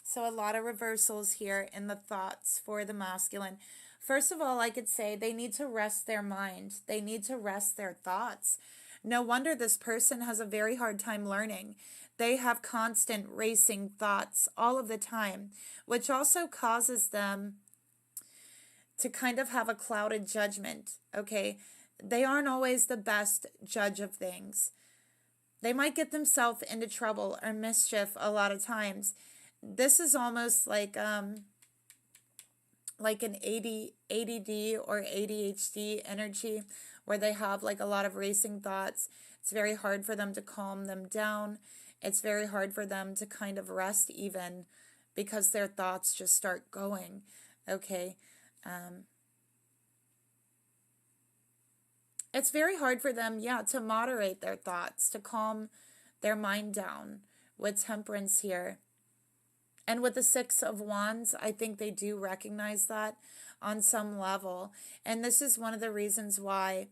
So a lot of reversals here in the thoughts for the masculine. First of all, I could say they need to rest their mind. They need to rest their thoughts. No wonder this person has a very hard time learning. They have constant racing thoughts all of the time, which also causes them to kind of have a clouded judgment, okay? They aren't always the best judge of things. They might get themselves into trouble or mischief a lot of times. This is almost like an ADD or ADHD energy where they have like a lot of racing thoughts. It's very hard for them to calm them down. It's very hard for them to kind of rest even because their thoughts just start going, okay? It's very hard for them, to moderate their thoughts, to calm their mind down with Temperance here. And with the 6 of Wands, I think they do recognize that on some level. And this is one of the reasons why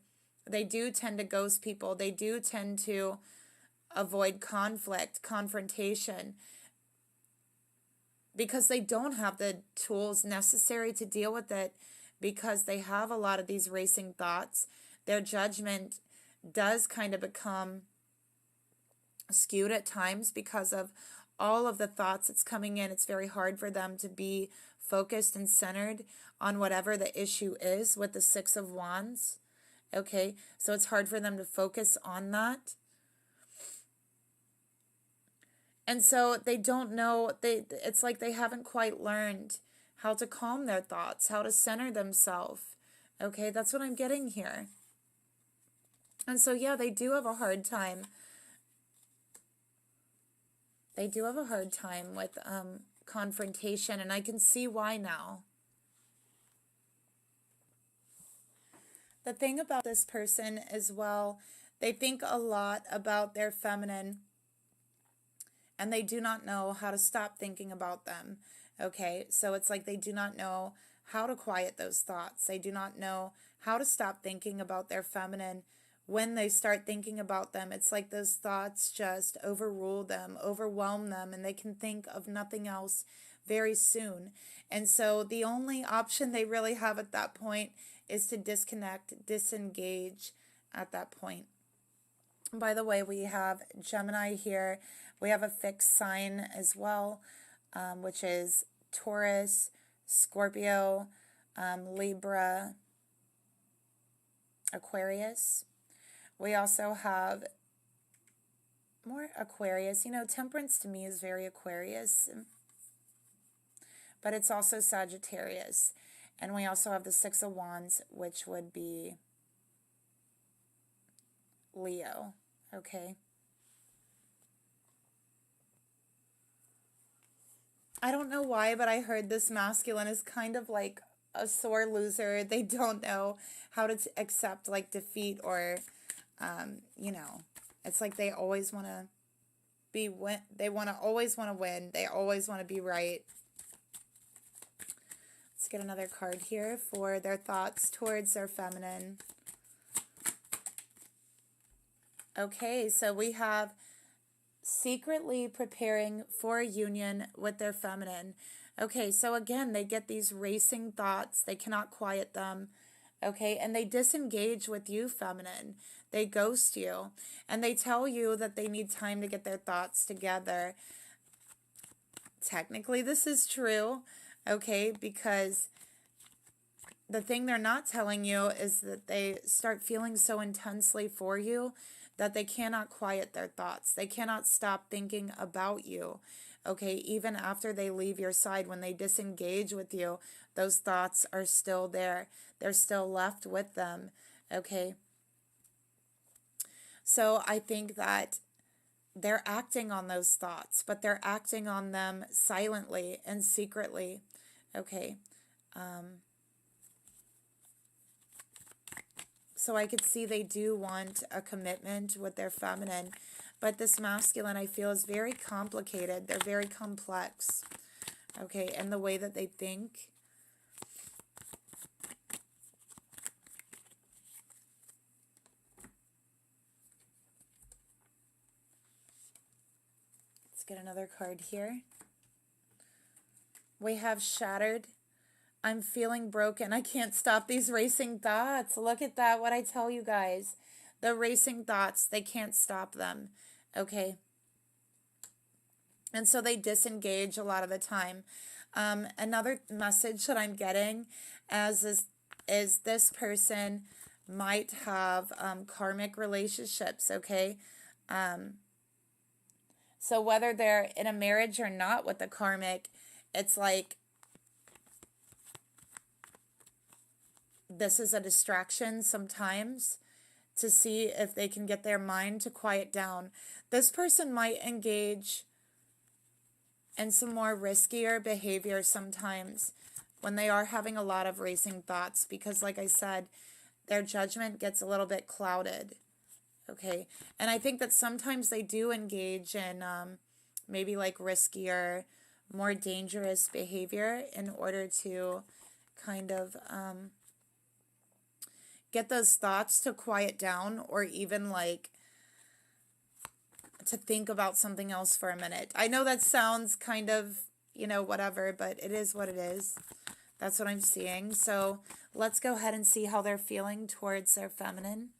they do tend to ghost people. They do tend to avoid conflict, confrontation, because they don't have the tools necessary to deal with it, because they have a lot of these racing thoughts. Their judgment does kind of become skewed at times because of all of the thoughts that's coming in. It's very hard for them to be focused and centered on whatever the issue is with the 6 of Wands. Okay, so it's hard for them to focus on that. And so they don't know, it's like they haven't quite learned how to calm their thoughts, how to center themselves. Okay, that's what I'm getting here. And so, they do have a hard time. They do have a hard time with confrontation, and I can see why now. The thing about this person as well, they think a lot about their feminine, and they do not know how to stop thinking about them. Okay, so it's like they do not know how to quiet those thoughts. They do not know how to stop thinking about their feminine. When they start thinking about them, it's like those thoughts just overrule them, overwhelm them, and they can think of nothing else very soon. And so the only option they really have at that point is to disconnect, disengage at that point. By the way, we have Gemini here. We have a fixed sign as well, which is Taurus, Scorpio, Libra, Aquarius. We also have more Aquarius. Temperance to me is very Aquarius, but it's also Sagittarius. And we also have the 6 of Wands, which would be Leo. Okay. I don't know why, but I heard this masculine is kind of like a sore loser. They don't know how to accept like defeat or it's like they always want to always want to win. They always want to be right. Let's get another card here for their thoughts towards their feminine. Okay, so we have secretly preparing for a union with their feminine. Okay, so again, they get these racing thoughts. They cannot quiet them. Okay, and they disengage with you, feminine. They ghost you, and they tell you that they need time to get their thoughts together. Technically, this is true, okay, because the thing they're not telling you is that they start feeling so intensely for you that they cannot quiet their thoughts. They cannot stop thinking about you, okay, even after they leave your side. When they disengage with you, those thoughts are still there. They're still left with them, okay? So I think that they're acting on those thoughts, but they're acting on them silently and secretly, okay? So I could see they do want a commitment with their feminine. But this masculine, I feel, is very complicated. They're very complex. Okay, and the way that they think. Let's get another card here. We have shattered. I'm feeling broken. I can't stop these racing thoughts. Look at that, what I tell you guys. The racing thoughts, they can't stop them. Okay. And so they disengage a lot of the time. Another message that I'm getting is this person might have karmic relationships, okay? So whether they're in a marriage or not with the karmic, it's like this is a distraction sometimes to see if they can get their mind to quiet down. This person might engage in some more riskier behavior sometimes when they are having a lot of racing thoughts, because like I said, their judgment gets a little bit clouded. Okay, and I think that sometimes they do engage in maybe like riskier, more dangerous behavior in order to kind of get those thoughts to quiet down, or even like to think about something else for a minute. I know that sounds kind of, you know, whatever, but it is what it is. That's what I'm seeing. So let's go ahead and see how they're feeling towards their feminine.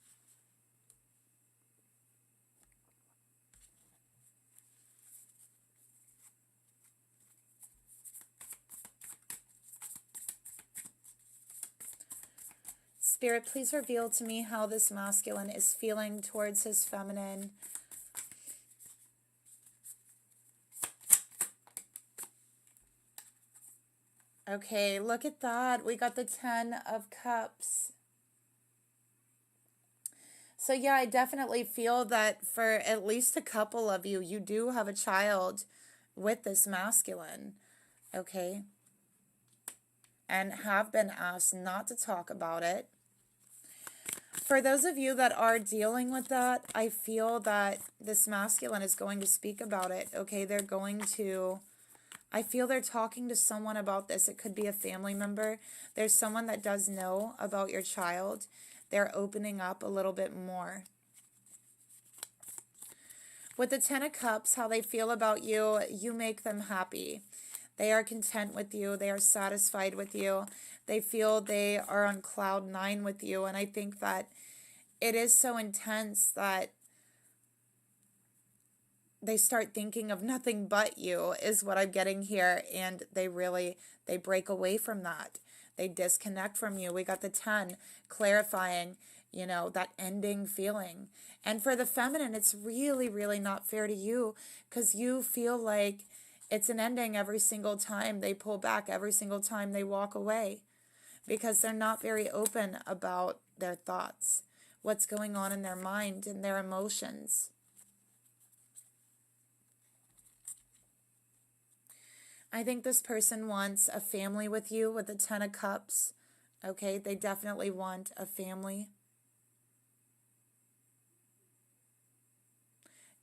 Spirit, please reveal to me how this masculine is feeling towards his feminine. Okay, look at that. We got the 10 of Cups. So yeah, I definitely feel that for at least a couple of you, you do have a child with this masculine. Okay? And have been asked not to talk about it. For those of you that are dealing with that, I feel that this masculine is going to speak about it. Okay, they're going to... I feel they're talking to someone about this. It could be a family member. There's someone that does know about your child. They're opening up a little bit more. With the 10 of Cups, how they feel about you, you make them happy. They are content with you. They are satisfied with you. They feel they are on cloud 9 with you. And I think that it is so intense that they start thinking of nothing but you, is what I'm getting here. And they break away from that. They disconnect from you. We got the 10 clarifying, you know, that ending feeling. And for the feminine, it's really, really not fair to you, because you feel like it's an ending every single time they pull back, every single time they walk away, because they're not very open about their thoughts, what's going on in their mind and their emotions. I think this person wants a family with you with the 10 of Cups. Okay, they definitely want a family.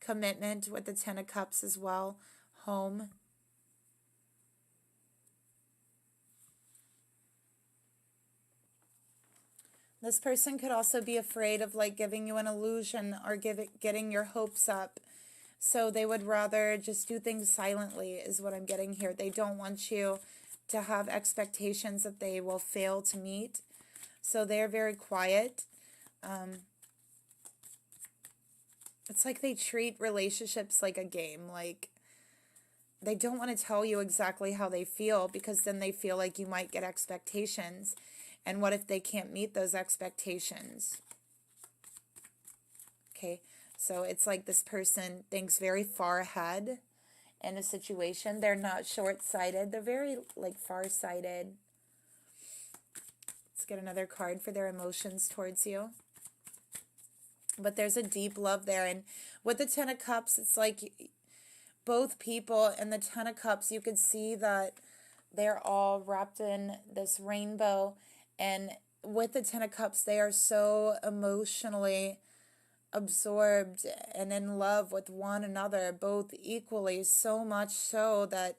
Commitment with the 10 of Cups as well. Home. This person could also be afraid of like giving you an illusion or getting your hopes up. So they would rather just do things silently, is what I'm getting here. They don't want you to have expectations that they will fail to meet. So they're very quiet. It's like they treat relationships like a game. Like they don't want to tell you exactly how they feel, because then they feel like you might get expectations. And what if they can't meet those expectations? Okay. So it's like this person thinks very far ahead in a situation. They're not short-sighted. They're very like far-sighted. Let's get another card for their emotions towards you. But there's a deep love there. And with the 10 of Cups, it's like both people in the 10 of Cups, you could see that they're all wrapped in this rainbow. And with the 10 of Cups, they are so emotionally absorbed and in love with one another, both equally, so much so that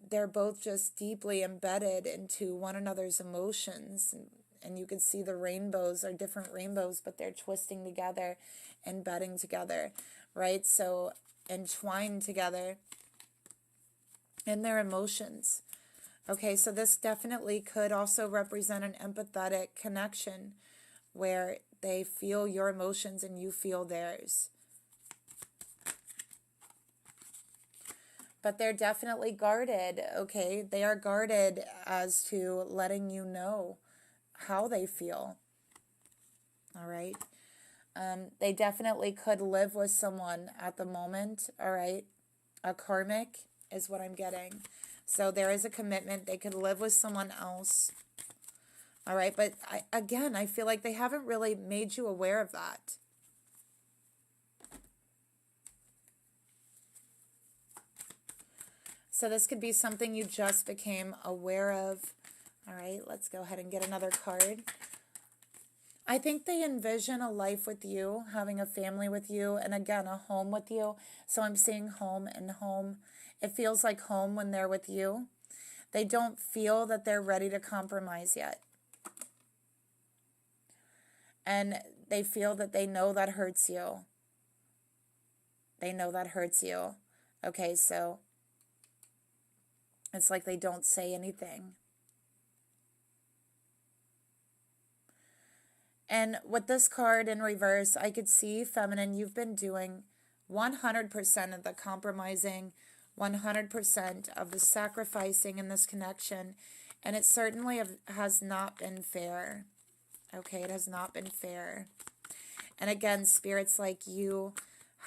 they're both just deeply embedded into one another's emotions. And you can see the rainbows are different rainbows, but they're twisting together, embedding together, right? So entwined together in their emotions. Okay, so this definitely could also represent an empathetic connection where they feel your emotions and you feel theirs. But they're definitely guarded, okay? They are guarded as to letting you know how they feel, all right? They definitely could live with someone at the moment, all right? A karmic is what I'm getting. So there is a commitment. They could live with someone else. All right. But again, I feel like they haven't really made you aware of that. So this could be something you just became aware of. All right. Let's go ahead and get another card. I think they envision a life with you, having a family with you, and again, a home with you. So I'm seeing home and home. It feels like home when they're with you. They don't feel that they're ready to compromise yet. And they feel that they know that hurts you. They know that hurts you. Okay, so it's like they don't say anything. And with this card in reverse, I could see, feminine, you've been doing 100% of the compromising, 100% of the sacrificing in this connection. And it certainly has not been fair. Okay, it has not been fair. And again, Spirit's like, you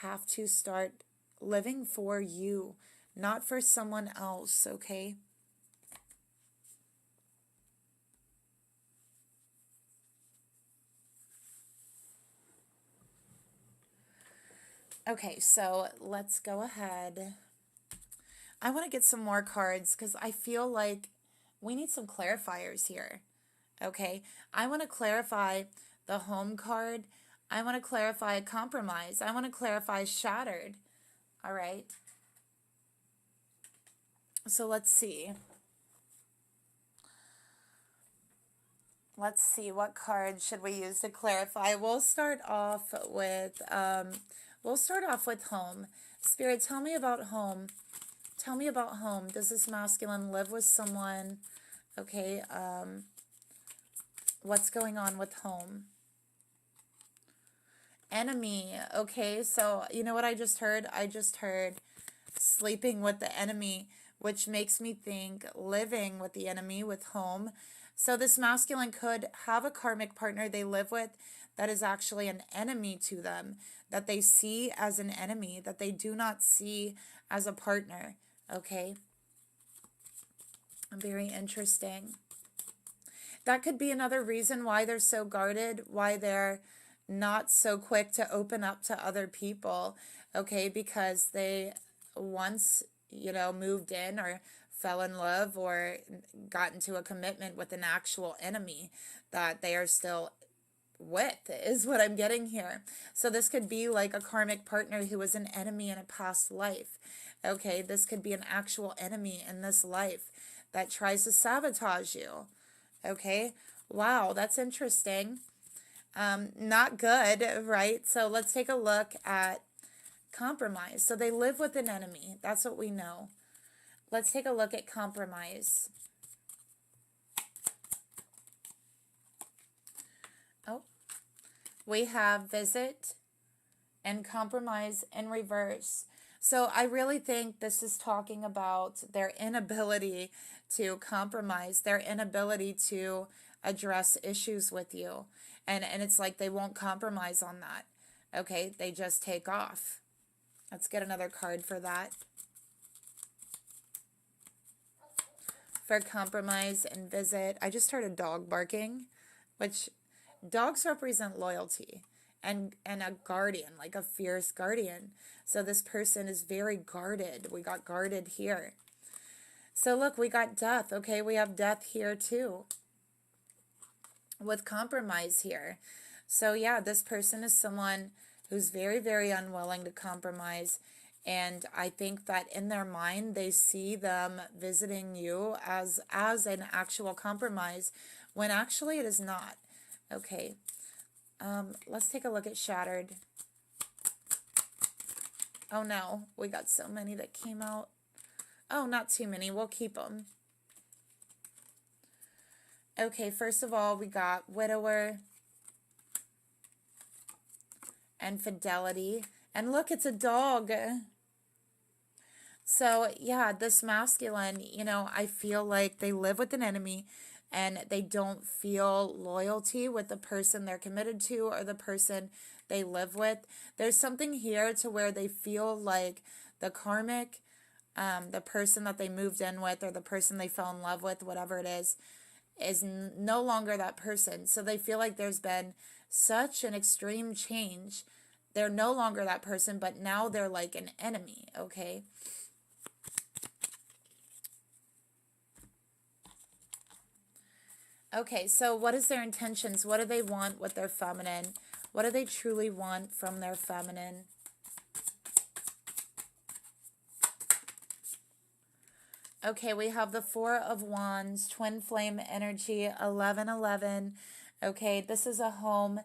have to start living for you, not for someone else, okay? Okay, so let's go ahead. I want to get some more cards because I feel like we need some clarifiers here. Okay, I want to clarify the home card. I want to clarify a compromise. I want to clarify shattered. All right. So let's see. Let's see, what card should we use to clarify? We'll start off with home. Spirit, tell me about home. Tell me about home. Does this masculine live with someone? Okay, what's going on with home? Enemy. Okay, so you know what I just heard? I just heard sleeping with the enemy, which makes me think living with the enemy with home. So this masculine could have a karmic partner they live with that is actually an enemy to them, that they see as an enemy, that they do not see as a partner. Okay? Very interesting. That could be another reason why they're so guarded, why they're not so quick to open up to other people. Okay? Because they once, moved in or fell in love or got into a commitment with an actual enemy that they are still with, is what I'm getting here. So this could be like a karmic partner who was an enemy in a past life. Okay, this could be an actual enemy in this life that tries to sabotage you. Okay, wow, that's interesting. Not good, right? So let's take a look at compromise. So they live with an enemy. That's what we know. Let's take a look at compromise. Oh, we have visit and compromise in reverse. So I really think this is talking about their inability to compromise, their inability to address issues with you. And it's like they won't compromise on that. Okay, they just take off. Let's get another card for that. For compromise and visit. I just heard a dog barking, which dogs represent loyalty and a guardian, like a fierce guardian. So this person is very guarded. We got guarded here. So look, we got death. Okay, we have death here too. With compromise here. So yeah, this person is someone who's very, very unwilling to compromise. And I think that in their mind, they see them visiting you as an actual compromise, when actually it is not. Okay, let's take a look at Shattered. Oh no, we got so many that came out. Oh, not too many. We'll keep them. Okay, first of all, we got Widower and Fidelity. And look, it's a dog. So, yeah, this masculine, you know, I feel like they live with an enemy and they don't feel loyalty with the person they're committed to or the person they live with. There's something here to where they feel like the karmic, the person that they moved in with or the person they fell in love with, whatever it is no longer that person. So they feel like there's been such an extreme change. They're no longer that person, but now they're like an enemy, okay? Okay, so what is their intentions? What do they want with their feminine? What do they truly want from their feminine? Okay, we have the Four of Wands, Twin Flame Energy, 1111. Okay, this is a home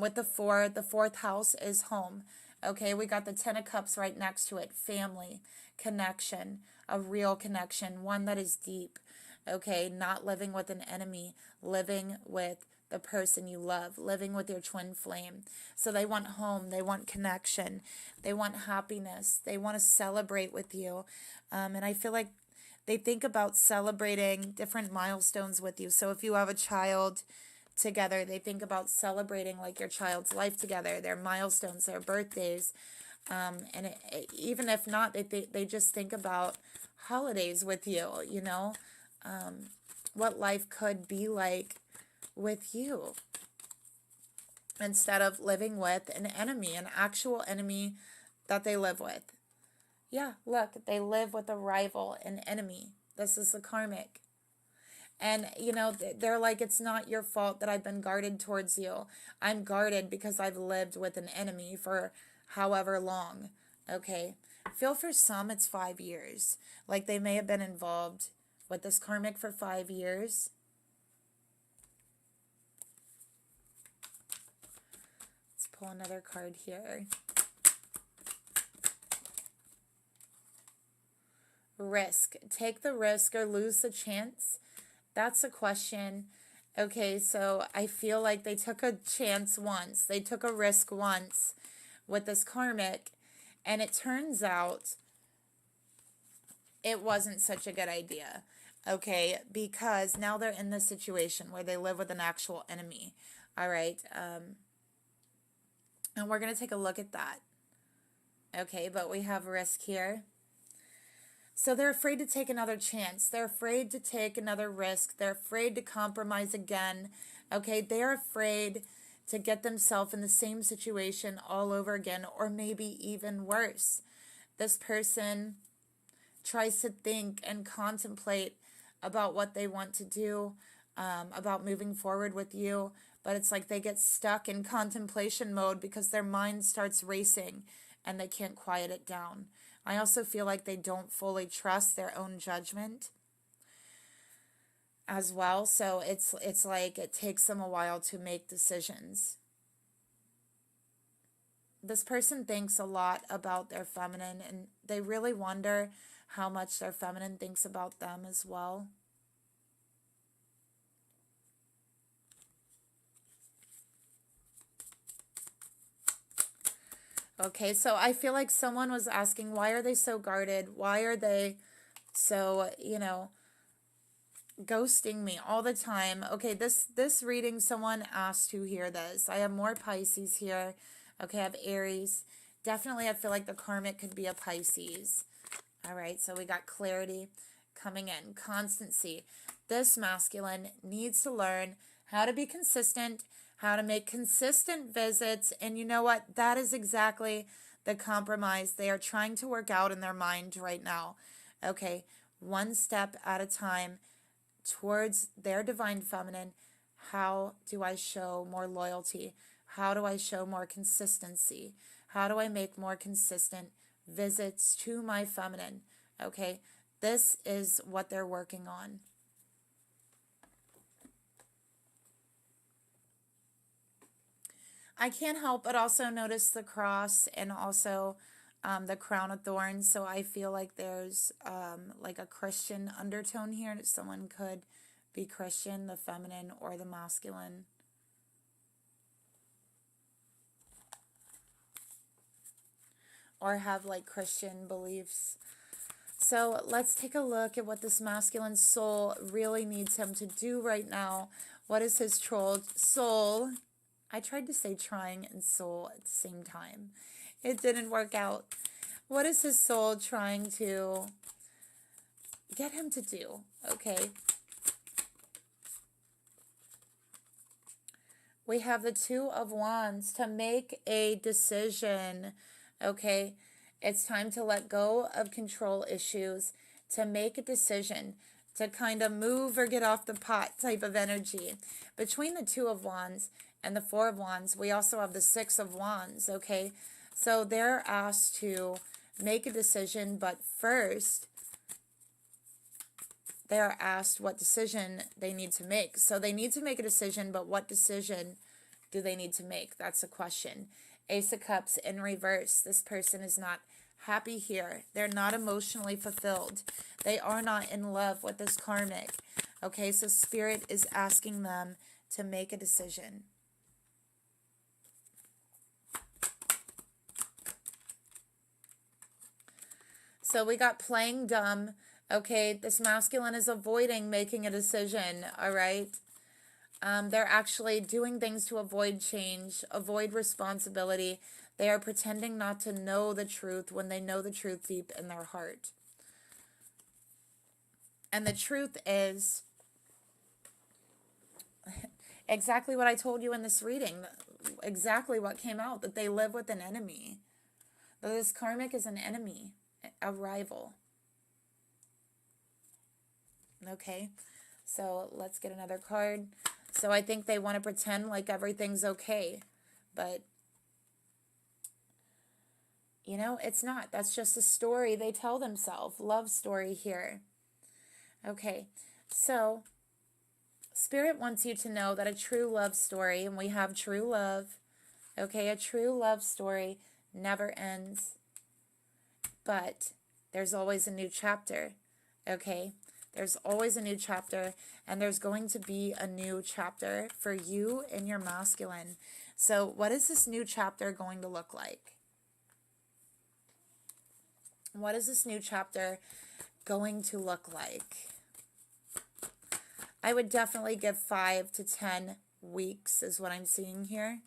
with the four. The fourth house is home. Okay, we got the Ten of Cups right next to it. Family, connection, a real connection, one that is deep. Okay, not living with an enemy, living with the person you love, living with your twin flame. So they want home, they want connection, they want happiness, they want to celebrate with you. And I feel like they think about celebrating different milestones with you. So if you have a child together, they think about celebrating like your child's life together, their milestones, their birthdays. And even if not, they just think about holidays with you, you know, what life could be like with you, instead of living with an enemy, an actual enemy that they live with. Yeah, look, they live with a rival, an enemy. This is the karmic. And, you know, they're like, it's not your fault that I've been guarded towards you. I'm guarded because I've lived with an enemy for however long. Okay. Feel for some, it's 5 years. Like they may have been involved with this karmic for 5 years. Let's pull another card here. Risk. Take the risk or lose the chance. That's a question. Okay, so I feel like they took a chance once. They took a risk once with this karmic. And it turns out it wasn't such a good idea. Okay, because now they're in this situation where they live with an actual enemy. All right. And we're going to take a look at that. Okay, but we have risk here. So they're afraid to take another chance. They're afraid to take another risk. They're afraid to compromise again. Okay, they're afraid to get themselves in the same situation all over again, or maybe even worse. This person tries to think and contemplate about what they want to do, about moving forward with you, but it's like they get stuck in contemplation mode because their mind starts racing and they can't quiet it down. I also feel like they don't fully trust their own judgment as well. So it's like it takes them a while to make decisions. This person thinks a lot about their feminine, and they really wonder how much their feminine thinks about them as well. Okay, so I feel like someone was asking, why are they so guarded? Why are they so, you know, ghosting me all the time? Okay, this reading, someone asked to hear this. I have more Pisces here. Okay, I have Aries. Definitely, I feel like the karmic could be a Pisces. All right, so we got clarity coming in. Constancy. This masculine needs to learn how to be consistent, how to make consistent visits. And you know what? That is exactly the compromise they are trying to work out in their mind right now. Okay, one step at a time towards their divine feminine, How do I show more loyalty? How do I show more consistency? How do I make more consistent visits to my feminine? Okay, this is what they're working on. I can't help but also notice the cross and also the crown of thorns. So I feel like there's like a Christian undertone here. Someone could be Christian, the feminine or the masculine. Or have like Christian beliefs. So let's take a look at what this masculine soul really needs him to do right now. What is his soul? I tried to say trying and soul at the same time. It didn't work out. What is his soul trying to get him to do? Okay. We have the Two of Wands, to make a decision. Okay. It's time to let go of control issues, to make a decision, to kind of move or get off the pot type of energy. Between the Two of Wands and the Four of Wands, we also have the Six of Wands, okay? So they're asked to make a decision, but first they're asked what decision they need to make. So they need to make a decision, but what decision do they need to make? That's the question. Ace of Cups in reverse. This person is not happy here. They're not emotionally fulfilled. They are not in love with this karmic. Okay, so Spirit is asking them to make a decision. So we got playing dumb. Okay, this masculine is avoiding making a decision, all right? They're actually doing things to avoid change, avoid responsibility. They are pretending not to know the truth when they know the truth deep in their heart. And the truth is exactly what I told you in this reading, exactly what came out, that they live with an enemy. That this karmic is an enemy, a rival. Okay, so let's get another card. So I think they want to pretend like everything's okay, but you know, it's not. That's just a story they tell themselves. Love story here. Okay, so Spirit wants you to know that a true love story, and we have true love, okay, a true love story never ends, but there's always a new chapter, okay? There's always a new chapter, and there's going to be a new chapter for you and your masculine. So what is this new chapter going to look like? What is this new chapter going to look like? I would definitely give 5 to 10 weeks is what I'm seeing here.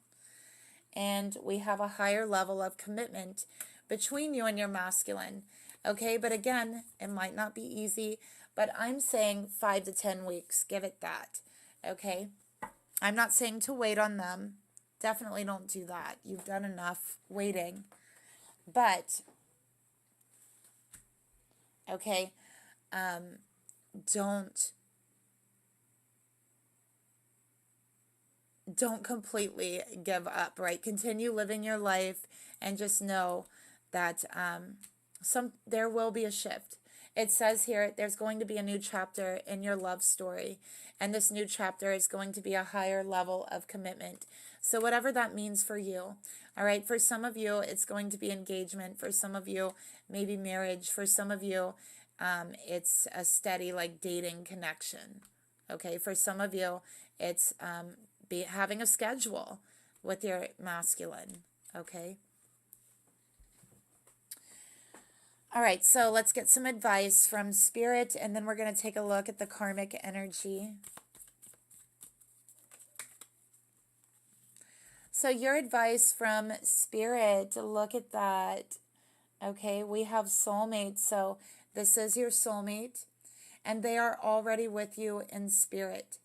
And we have a higher level of commitment between you and your masculine. Okay, but again, it might not be easy, but I'm saying 5 to 10 weeks. Give it that. Okay? I'm not saying to wait on them. Definitely don't do that. You've done enough waiting. But, okay, don't completely give up, right? Continue living your life and just know that there will be a shift. It says here there's going to be a new chapter in your love story, and this new chapter is going to be a higher level of commitment. So whatever that means for you, all right? For some of you, it's going to be engagement. For some of you, maybe marriage. For some of you, it's a steady like dating connection, okay? For some of you, it's having a schedule with your masculine, okay? All right, so let's get some advice from Spirit, and then we're going to take a look at the karmic energy. So your advice from Spirit, look at that. Okay, we have soulmates, so this is your soulmate, and they are already with you in spirit,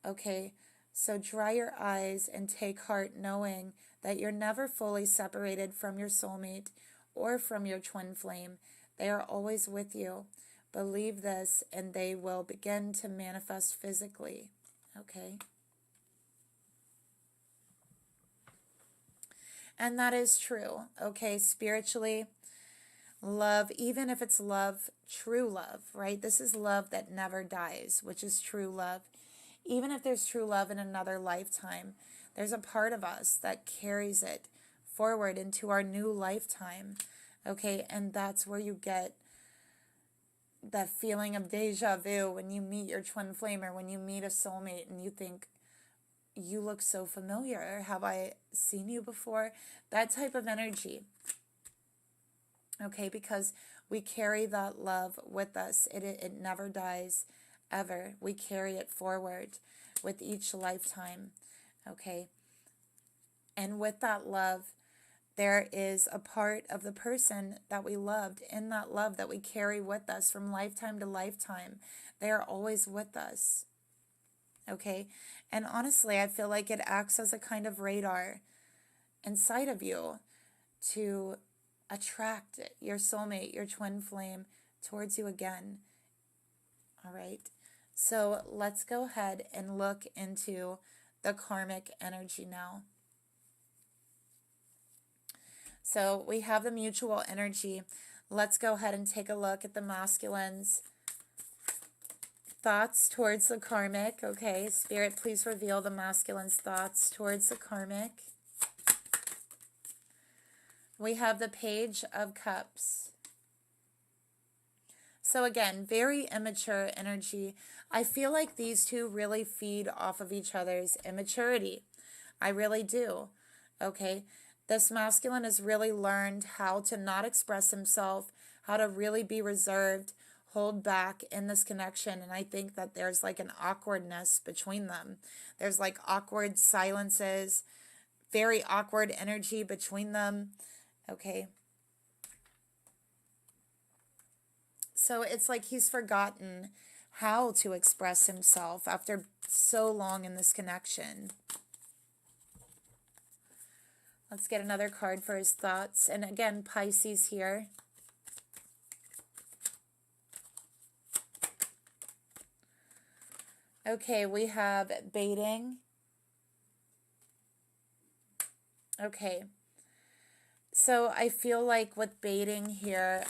okay? So dry your eyes and take heart knowing that you're never fully separated from your soulmate or from your twin flame. They are always with you. Believe this, and they will begin to manifest physically, okay? And that is true. Okay, spiritually, love, even if it's love, true love, right? This is love that never dies, which is true love. Even if there's true love in another lifetime, there's a part of us that carries it forward into our new lifetime. Okay, and that's where you get that feeling of deja vu when you meet your twin flame, or when you meet a soulmate and you think, you look so familiar. Have I seen you before? That type of energy. Okay, because we carry that love with us. It never dies, ever. We carry it forward with each lifetime. Okay, and with that love, there is a part of the person that we loved in that love that we carry with us from lifetime to lifetime. They are always with us. Okay, and honestly, I feel like it acts as a kind of radar inside of you to attract your soulmate, your twin flame, towards you again. All right, so let's go ahead and look into the karmic energy now. So we have the mutual energy. Let's go ahead and take a look at the masculine's thoughts towards the karmic. Okay, Spirit, please reveal the masculine's thoughts towards the karmic. We have the Page of Cups. So again, very immature energy. I feel like these two really feed off of each other's immaturity. I really do. Okay, this masculine has really learned how to not express himself, how to really be reserved, hold back in this connection. And I think that there's like an awkwardness between them. There's like awkward silences, very awkward energy between them. Okay. So it's like he's forgotten how to express himself after so long in this connection. Let's get another card for his thoughts. And again, Pisces here. Okay, we have baiting. Okay. So I feel like with baiting here,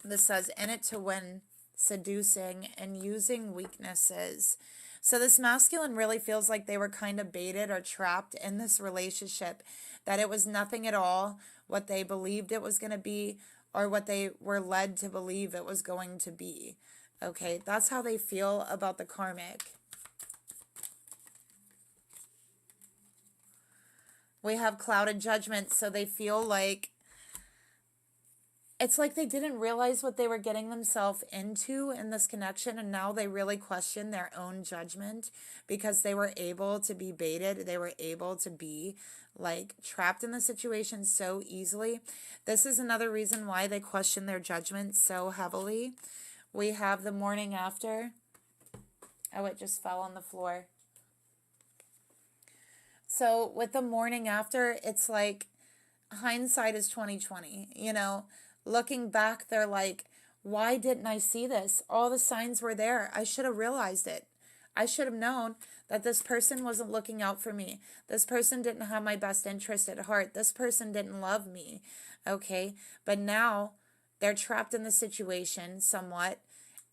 this says, in it to win, seducing, and using weaknesses. So this masculine really feels like they were kind of baited or trapped in this relationship, that it was nothing at all what they believed it was going to be, or what they were led to believe it was going to be. Okay, that's how they feel about the karmic. We have clouded judgment, so they feel like it's like they didn't realize what they were getting themselves into in this connection, and now they really question their own judgment because they were able to be baited. They were able to be like trapped in the situation so easily. This is another reason why they question their judgment so heavily. We have the morning after. Oh, it just fell on the floor. So with the morning after, it's like hindsight is 2020, you know. Looking back, they're like, why didn't I see this? All the signs were there. I should have realized it. I should have known that this person wasn't looking out for me. This person didn't have my best interest at heart. This person didn't love me. Okay, but now they're trapped in the situation somewhat,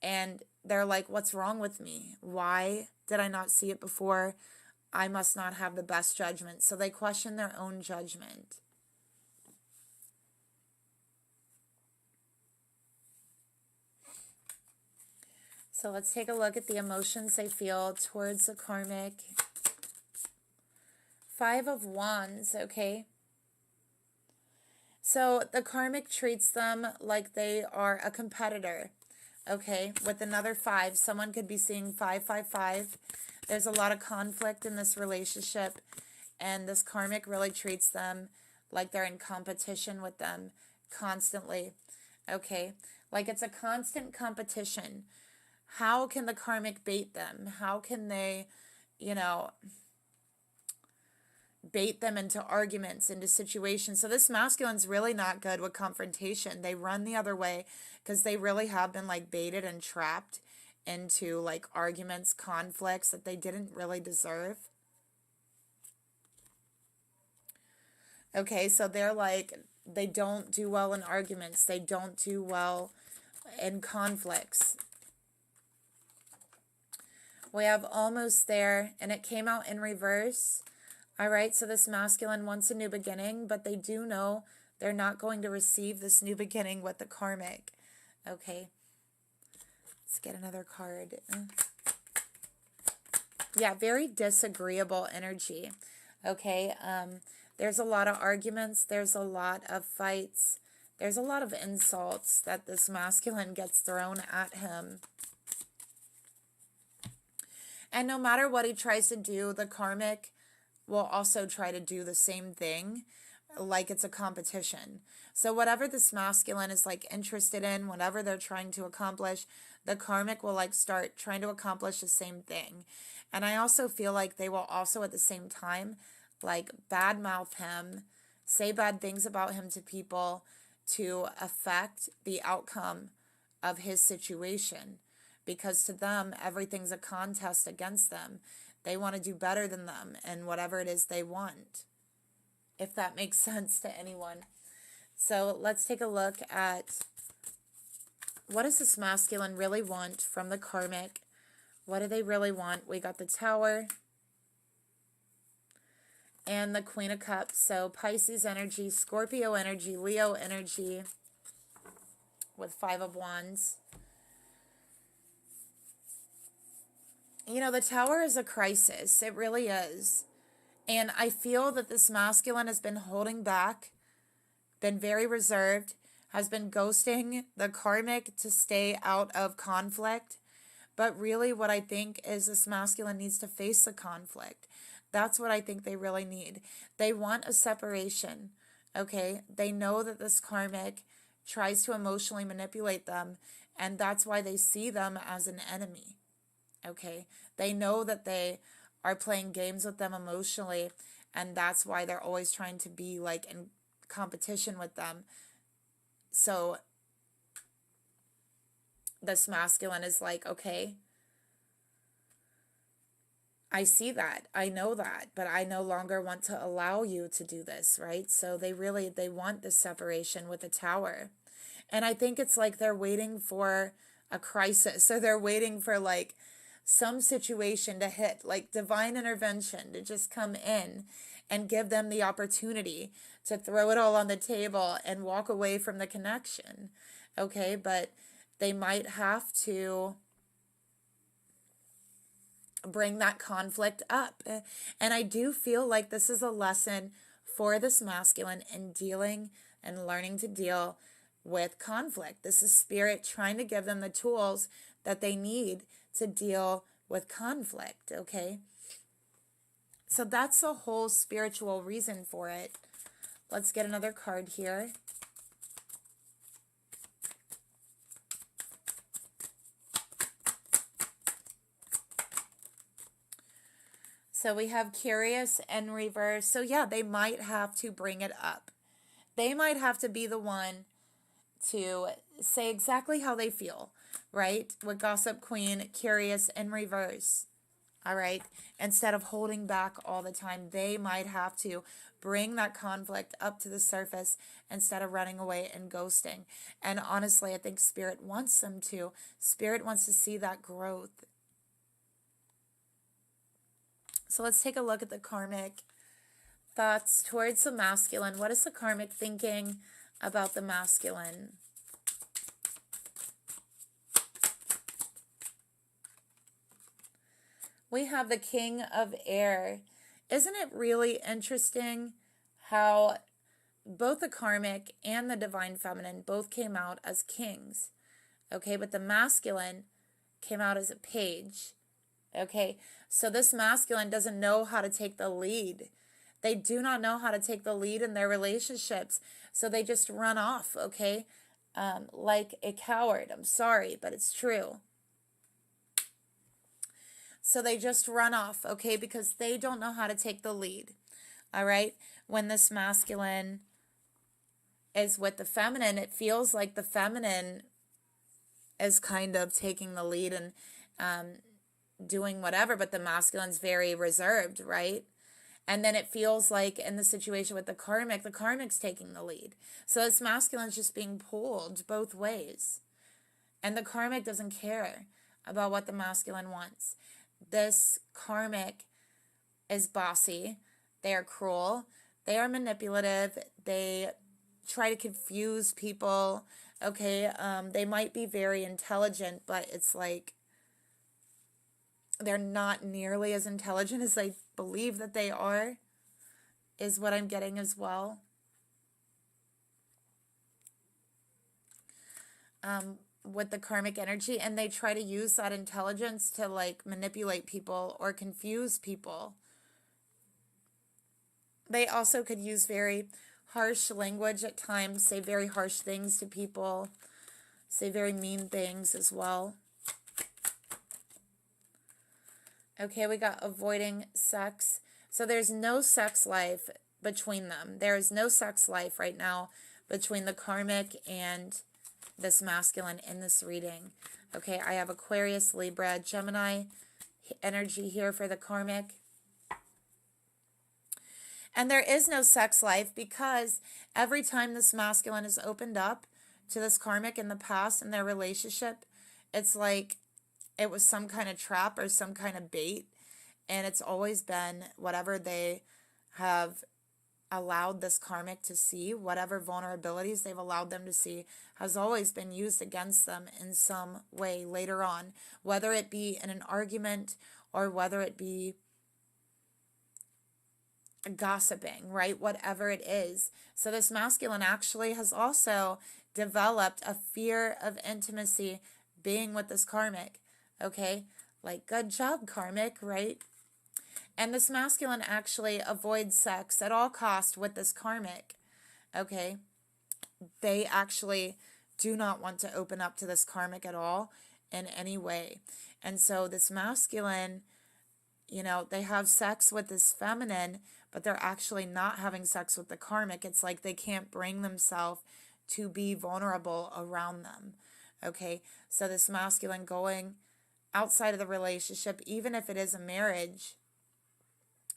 and they're like, what's wrong with me? Why did I not see it before? I must not have the best judgment. So they question their own judgment. So let's take a look at the emotions they feel towards the karmic. 5 of Wands, okay? So the karmic treats them like they are a competitor, okay? With another 5, someone could be seeing 555. There's a lot of conflict in this relationship, and this karmic really treats them like they're in competition with them constantly, okay? Like it's a constant competition. How can the karmic bait them? How can they, you know, bait them into arguments, into situations? So this masculine's really not good with confrontation. They run the other way because they really have been like baited and trapped into like arguments, conflicts that they didn't really deserve. Okay, so they're like, they don't do well in arguments. They don't do well in conflicts. We have almost there, and it came out in reverse. All right, so this masculine wants a new beginning, but they do know they're not going to receive this new beginning with the karmic. Okay, let's get another card. Yeah, very disagreeable energy. Okay, there's a lot of arguments. There's a lot of fights. There's a lot of insults that this masculine gets thrown at him. And no matter what he tries to do, the karmic will also try to do the same thing, like it's a competition. So whatever this masculine is like interested in, whatever they're trying to accomplish, the karmic will like start trying to accomplish the same thing. And I also feel like they will also at the same time like badmouth him, say bad things about him to people to affect the outcome of his situation. Because to them, everything's a contest against them. They want to do better than them and whatever it is they want, if that makes sense to anyone. So let's take a look at what does this masculine really want from the karmic? What do they really want? We got the Tower and the Queen of Cups. So Pisces energy, Scorpio energy, Leo energy with Five of Wands. You know, the Tower is a crisis. It really is. And I feel that this masculine has been holding back, been very reserved, has been ghosting the karmic to stay out of conflict. But really what I think is this masculine needs to face the conflict. That's what I think they really need. They want a separation, okay? They know that this karmic tries to emotionally manipulate them, and that's why they see them as an enemy. Okay, they know that they are playing games with them emotionally, and that's why they're always trying to be like in competition with them. So this masculine is like, okay, I see that, I know that, but I no longer want to allow you to do this, right? So they want this separation with the Tower. And I think it's like they're waiting for a crisis. So they're waiting for like some situation to hit, like divine intervention to just come in and give them the opportunity to throw it all on the table and walk away from the connection. Okay, but they might have to bring that conflict up. And I do feel like this is a lesson for this masculine in dealing and learning to deal with conflict. This is spirit trying to give them the tools that they need to deal with conflict, okay? So that's the whole spiritual reason for it. Let's get another card here. So we have curious and reverse. So yeah, they might have to bring it up. They might have to be the one to say exactly how they feel, right? With Gossip Queen, curious and reverse. All right. Instead of holding back all the time, they might have to bring that conflict up to the surface instead of running away and ghosting. And honestly, I think Spirit wants them to. Spirit wants to see that growth. So let's take a look at the karmic thoughts towards the masculine. What is the karmic thinking about the masculine? We have the King of Air. Isn't it really interesting how both the karmic and the divine feminine both came out as kings? Okay, but the masculine came out as a page. Okay, so this masculine doesn't know how to take the lead. They do not know how to take the lead in their relationships. So they just run off, okay? Like a coward. I'm sorry, but it's true. So they just run off, okay? Because they don't know how to take the lead, all right? When this masculine is with the feminine, it feels like the feminine is kind of taking the lead and doing whatever, but the masculine's very reserved, right? And then it feels like in the situation with the Karmic's taking the lead. So this masculine's just being pulled both ways. And the Karmic doesn't care about what the masculine wants. This Karmic is bossy. They are cruel. They are manipulative. They try to confuse people. Okay, they might be very intelligent, but it's like they're not nearly as intelligent as they believe that they are, is what I'm getting as well. With the karmic energy, and they try to use that intelligence to like manipulate people or confuse people. They also could use very harsh language at times, say very harsh things to people, say very mean things as well. Okay, we got avoiding sex. So there's no sex life between them. There is no sex life right now between the karmic and this masculine in this reading. Okay, I have Aquarius, Libra, Gemini energy here for the karmic. And there is no sex life because every time this masculine is opened up to this karmic in the past in their relationship, it's like it was some kind of trap or some kind of bait. And it's always been whatever they have allowed this karmic to see, whatever vulnerabilities they've allowed them to see, has always been used against them in some way later on, whether it be in an argument or whether it be gossiping, right? Whatever it is. So this masculine actually has also developed a fear of intimacy being with this karmic. Okay, like good job, karmic, right? And this masculine actually avoids sex at all costs with this karmic. Okay, they actually do not want to open up to this karmic at all in any way. And so this masculine, you know, they have sex with this feminine, but they're actually not having sex with the karmic. It's like they can't bring themselves to be vulnerable around them. Okay, so this masculine going outside of the relationship, even if it is a marriage,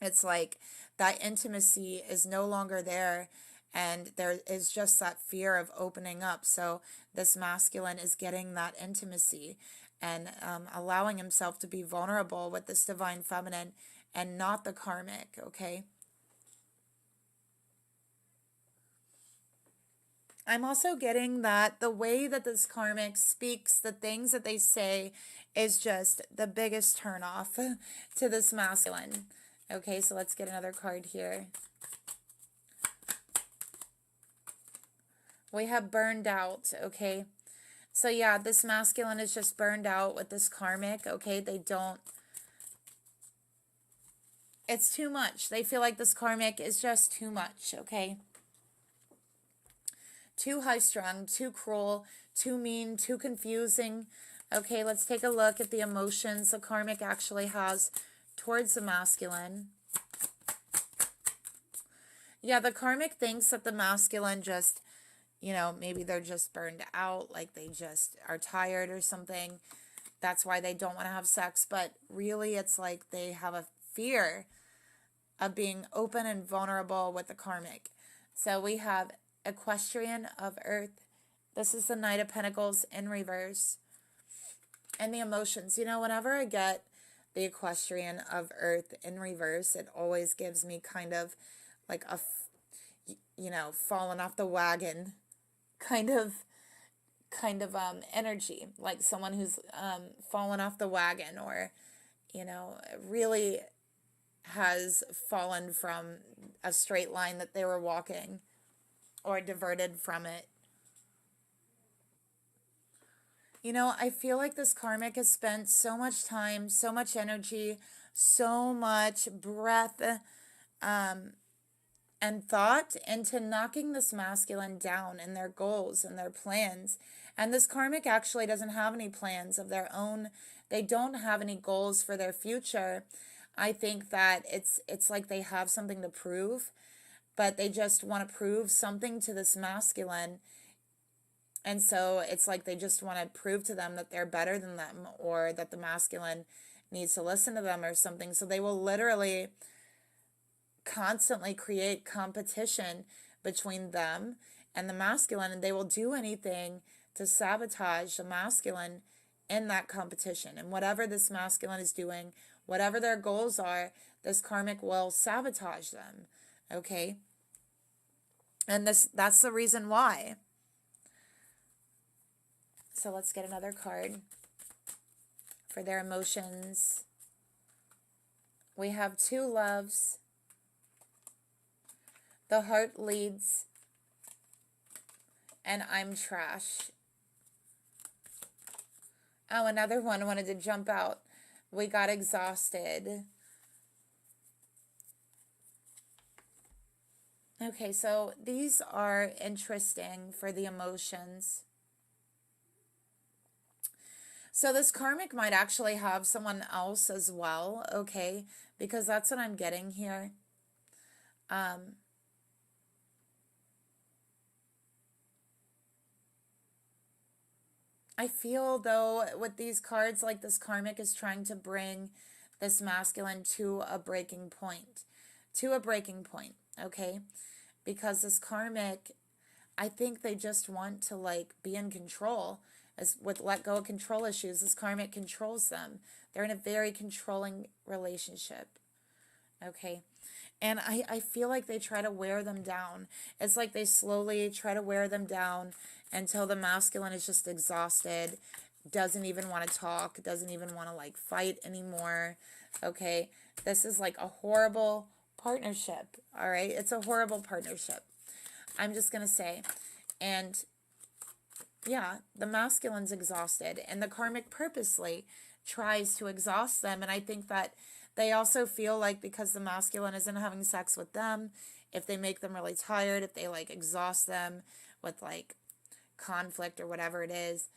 it's like that intimacy is no longer there, and there is just that fear of opening up. So this masculine is getting that intimacy and allowing himself to be vulnerable with this divine feminine and not the karmic, okay? I'm also getting that the way that this karmic speaks, the things that they say, is just the biggest turnoff to this masculine. Okay, so let's get another card here. We have burned out, okay? So yeah, this masculine is just burned out with this karmic, okay? They don't, it's too much. They feel like this karmic is just too much, okay? Too high-strung, too cruel, too mean, too confusing. Okay, let's take a look at the emotions the karmic actually has towards the masculine. Yeah, the karmic thinks that the masculine just, you know, maybe they're just burned out, like they just are tired or something. That's why they don't want to have sex. But really, it's like they have a fear of being open and vulnerable with the karmic. So we have Equestrian of Earth. This is the Knight of Pentacles in reverse. And the emotions. You know, whenever I get the Equestrian of Earth in reverse, it always gives me kind of like a, you know, falling off the wagon kind of energy. Like someone who's fallen off the wagon, or, you know, really has fallen from a straight line that they were walking, or diverted from it. You know, I feel like this karmic has spent so much time, so much energy, so much breath and thought into knocking this masculine down in their goals and their plans. And this karmic actually doesn't have any plans of their own. They don't have any goals for their future. I think that it's like they have something to prove, but they just want to prove something to this masculine. And so it's like they just want to prove to them that they're better than them, or that the masculine needs to listen to them or something. So they will literally constantly create competition between them and the masculine, and they will do anything to sabotage the masculine in that competition. And whatever this masculine is doing, whatever their goals are, this karmic will sabotage them. Okay? And that's the reason why. So let's get another card for their emotions. We have 2 loves. The heart leads. And I'm trash. Oh, another one wanted to jump out. We got exhausted. Okay, so these are interesting for the emotions. So this karmic might actually have someone else as well, okay? Because that's what I'm getting here. I feel, though, with these cards, like this karmic is trying to bring this masculine to a breaking point. To a breaking point, okay? Because this karmic, I think they just want to, like, be in control. As with let go of control issues, this karmic controls them. They're in a very controlling relationship, okay? And I feel like they try to wear them down. It's like they slowly try to wear them down until the masculine is just exhausted, doesn't even want to talk, doesn't even want to, like, fight anymore, okay? This is like a horrible partnership, all right? It's a horrible partnership. I'm just going to say. And yeah, the masculine's exhausted, and the karmic purposely tries to exhaust them. And I think that they also feel like because the masculine isn't having sex with them, if they make them really tired, if they, like, exhaust them with, like, conflict or whatever it is,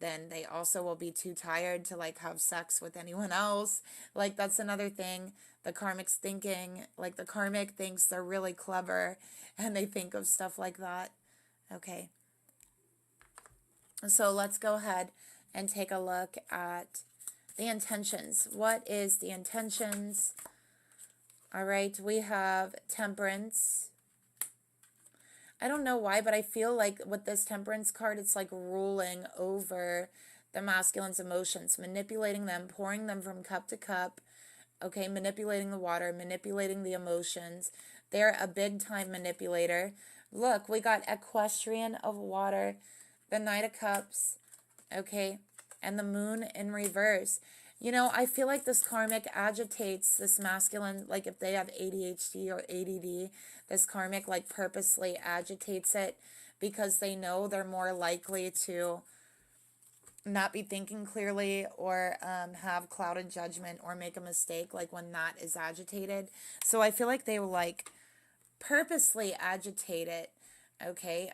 then they also will be too tired to, like, have sex with anyone else. Like, that's another thing the karmic's thinking. Like, the karmic thinks they're really clever, and they think of stuff like that. Okay. So let's go ahead and take a look at the intentions. What is the intentions? All right, we have Temperance. I don't know why, but I feel like with this Temperance card, it's like ruling over the masculine's emotions, manipulating them, pouring them from cup to cup, okay, manipulating the water, manipulating the emotions. They're a big-time manipulator. Look, we got Equestrian of Water, the Knight of Cups, okay, and the Moon in reverse. You know, I feel like this karmic agitates this masculine, like if they have ADHD or ADD, this karmic, like, purposely agitates it because they know they're more likely to not be thinking clearly or have clouded judgment or make a mistake, like, when that is agitated. So I feel like they will, like, purposely agitate it, okay?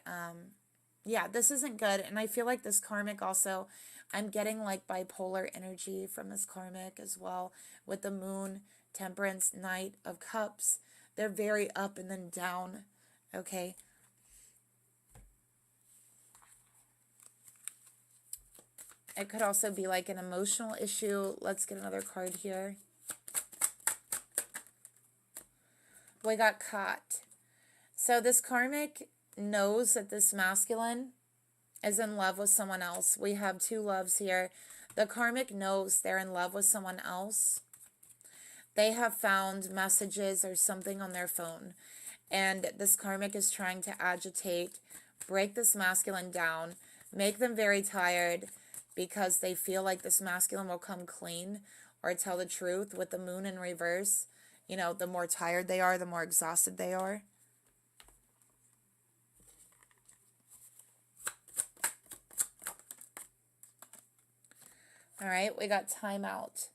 Yeah, this isn't good. And I feel like this karmic also, I'm getting, like, bipolar energy from this karmic as well with the Moon, Temperance, Knight of Cups. They're very up and then down, okay? It could also be like an emotional issue. Let's get another card here. We got Caught. So this karmic knows that this masculine is in love with someone else. We have 2 loves here. The karmic knows they're in love with someone else. They have found messages or something on their phone. And this karmic is trying to agitate, break this masculine down, make them very tired because they feel like this masculine will come clean or tell the truth with the Moon in reverse. You know, the more tired they are, the more exhausted they are. All right, we got Timeout.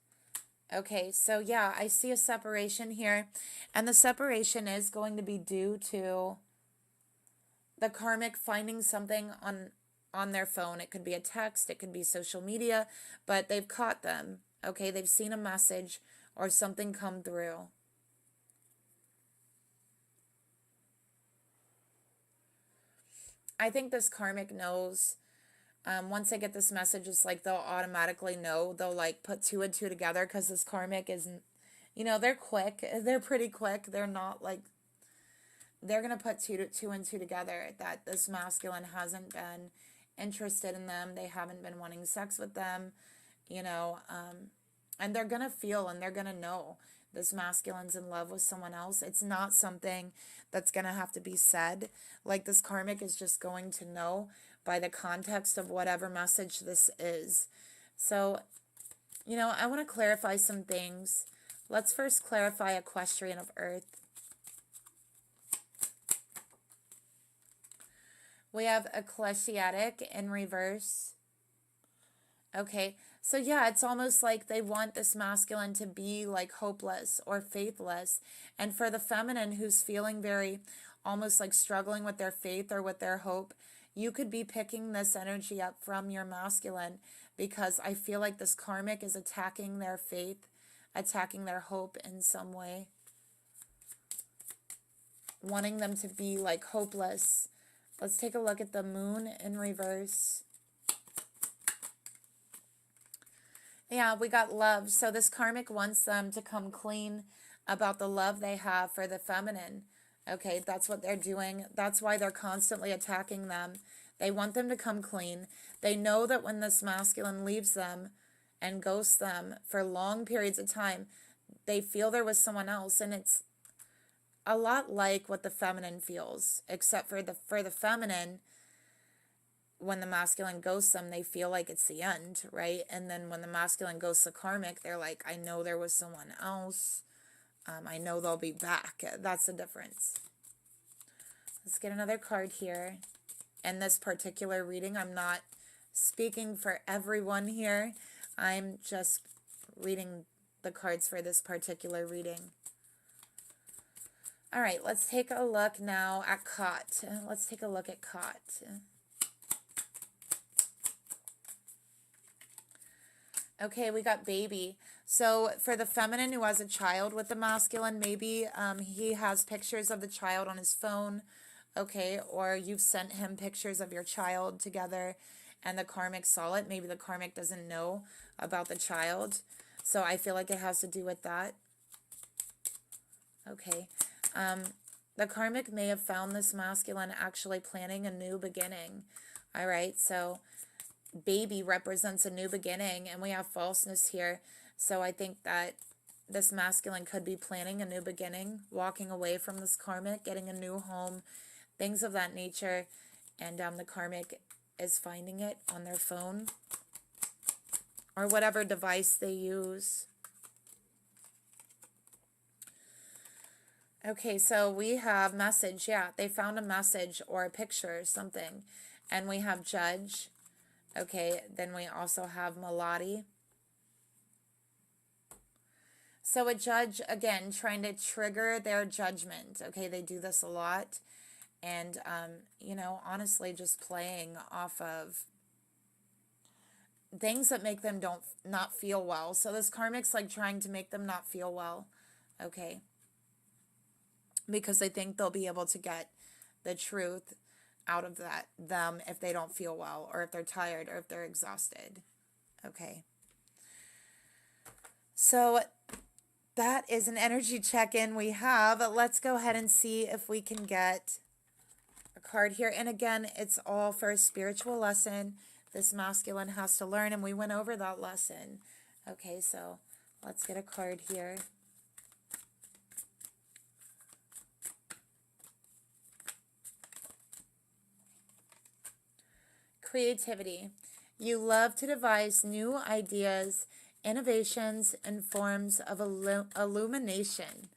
Okay, so yeah, I see a separation here. And the separation is going to be due to the karmic finding something on their phone. It could be a text, it could be social media, but they've caught them. Okay, they've seen a message or something come through. I think this karmic knows. Once they get this message, it's like they'll automatically know. They'll, like, put 2 and 2 together because this karmic You know, they're quick. They're pretty quick. They're not like, they're going to put two and two together that this masculine hasn't been interested in them. They haven't been wanting sex with them, you know, and they're going to feel and they're going to know this masculine's in love with someone else. It's not something that's going to have to be said. Like, this karmic is just going to know by the context of whatever message this is. So, you know, I want to clarify some things. Let's first clarify equestrian of earth. We have ecclesiastic in reverse. Okay, so yeah, it's almost like they want this masculine to be like hopeless or faithless. And for the feminine who's feeling very almost like struggling with their faith or with their hope, you could be picking this energy up from your masculine, because I feel like this karmic is attacking their faith, attacking their hope in some way, wanting them to be like hopeless. Let's take a look at the moon in reverse. Yeah, we got love. So this karmic wants them to come clean about the love they have for the feminine. Okay, that's what they're doing. That's why they're constantly attacking them. They want them to come clean. They know that when this masculine leaves them and ghosts them for long periods of time, they feel there was someone else, and it's a lot like what the feminine feels, except for the feminine, when the masculine ghosts them, they feel like it's the end, right? And then when the masculine ghosts the karmic, they're like, I know there was someone else. I know they'll be back. That's the difference. Let's get another card here. In this particular reading, I'm not speaking for everyone here. I'm just reading the cards for this particular reading. All right, let's take a look now at caught. Let's take a look at caught. Okay, we got baby. So for the feminine who has a child with the masculine, maybe he has pictures of the child on his phone, okay, or you've sent him pictures of your child together and the karmic saw it. Maybe the karmic doesn't know about the child. So I feel like it has to do with that. Okay. The karmic may have found this masculine actually planning a new beginning. All right, so baby represents a new beginning, and we have falseness here. So I think that this masculine could be planning a new beginning, walking away from this karmic, getting a new home, things of that nature. And the karmic is finding it on their phone or whatever device they use. Okay, so we have message. Yeah, they found a message or a picture or something. And we have judge. Okay, then we also have Melody. So a judge, again, trying to trigger their judgment. Okay, they do this a lot. And, you know, honestly, just playing off of things that make them not feel well. So this karmic's like trying to make them not feel well. Okay. Because they think they'll be able to get the truth out of them if they don't feel well, or if they're tired, or if they're exhausted. Okay. So that is an energy check-in we have. Let's go ahead and see if we can get a card here. And again, it's all for a spiritual lesson this masculine has to learn, and we went over that lesson. Okay, so let's get a card here. Creativity. You love to devise new ideas, innovations, and forms of illumination.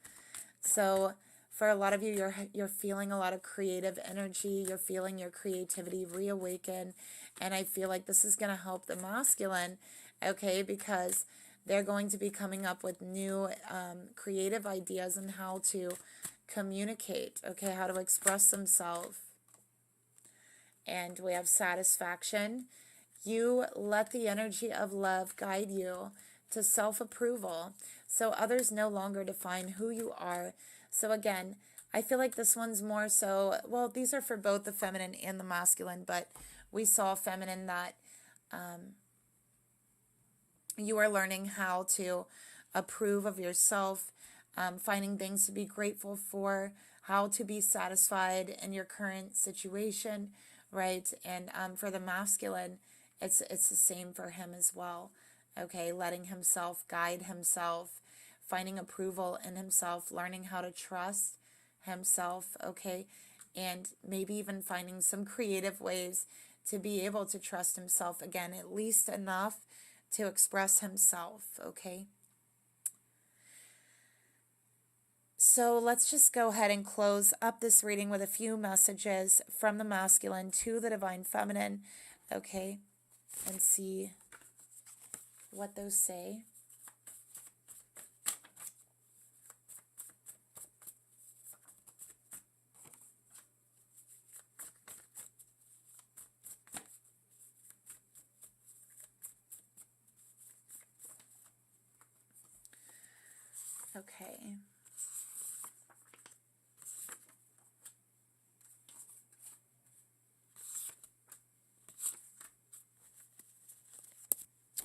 So for a lot of you, you're feeling a lot of creative energy. You're feeling your creativity reawaken. And I feel like this is going to help the masculine, okay, because they're going to be coming up with new creative ideas on how to communicate, okay, how to express themselves. And we have satisfaction. You let the energy of love guide you to self-approval, so others no longer define who you are. So again, I feel like this one's more so, well, these are for both the feminine and the masculine, but we saw feminine that you are learning how to approve of yourself, finding things to be grateful for, how to be satisfied in your current situation, right? And for the masculine, it's the same for him as well. Okay, letting himself guide himself, finding approval in himself, learning how to trust himself, okay, and maybe even finding some creative ways to be able to trust himself again, at least enough to express himself, okay? So let's just go ahead and close up this reading with a few messages from the masculine to the divine feminine, okay, and see what those say. Okay.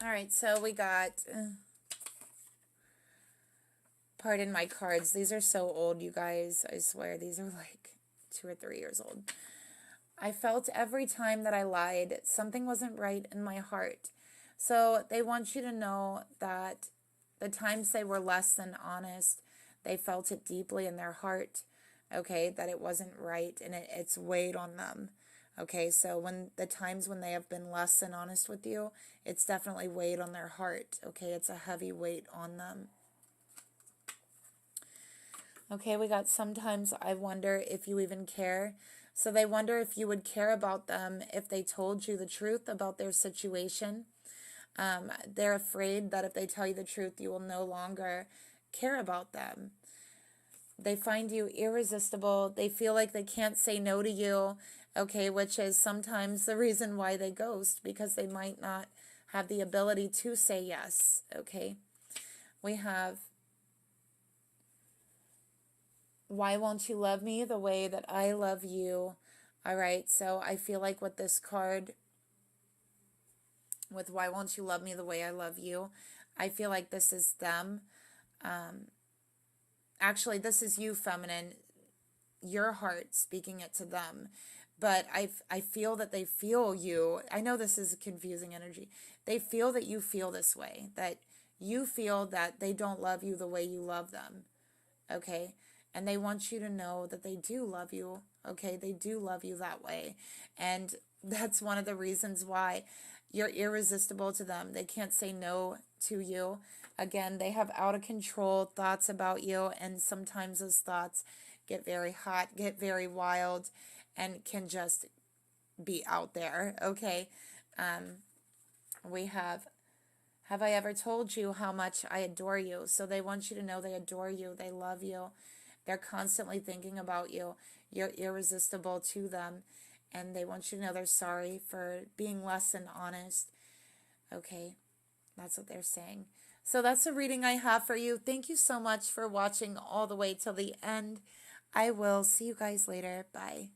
All right, so we got, pardon my cards. These are so old, you guys. I swear, these are like 2 or 3 years old. I felt every time that I lied, something wasn't right in my heart. So they want you to know that the times they were less than honest, they felt it deeply in their heart, okay, that it wasn't right, and it's weighed on them. Okay, so when the times when they have been less than honest with you, it's definitely weighed on their heart. Okay, it's a heavy weight on them. Okay, we got sometimes I wonder if you even care. So they wonder if you would care about them if they told you the truth about their situation. They're afraid that if they tell you the truth, you will no longer care about them. They find you irresistible. They feel like they can't say no to you, okay, which is sometimes the reason why they ghost, because they might not have the ability to say yes, okay. We have, why won't you love me the way that I love you? All right, so I feel like with this card, with why won't you love me the way I love you, I feel like this is them. Actually, this is you, feminine, your heart speaking it to them. But I feel that they feel you. I know this is a confusing energy. They feel that you feel this way, that you feel that they don't love you the way you love them, okay? And they want you to know that they do love you, okay? They do love you that way. And that's one of the reasons why you're irresistible to them. They can't say no to you. Again, they have out of control thoughts about you, and sometimes those thoughts get very hot, get very wild, and can just be out there, okay? We have I ever told you how much I adore you? So they want you to know they adore you, they love you. They're constantly thinking about you. You're irresistible to them, and they want you to know they're sorry for being less than honest, okay? That's what they're saying. So that's the reading I have for you. Thank you so much for watching all the way till the end. I will see you guys later. Bye.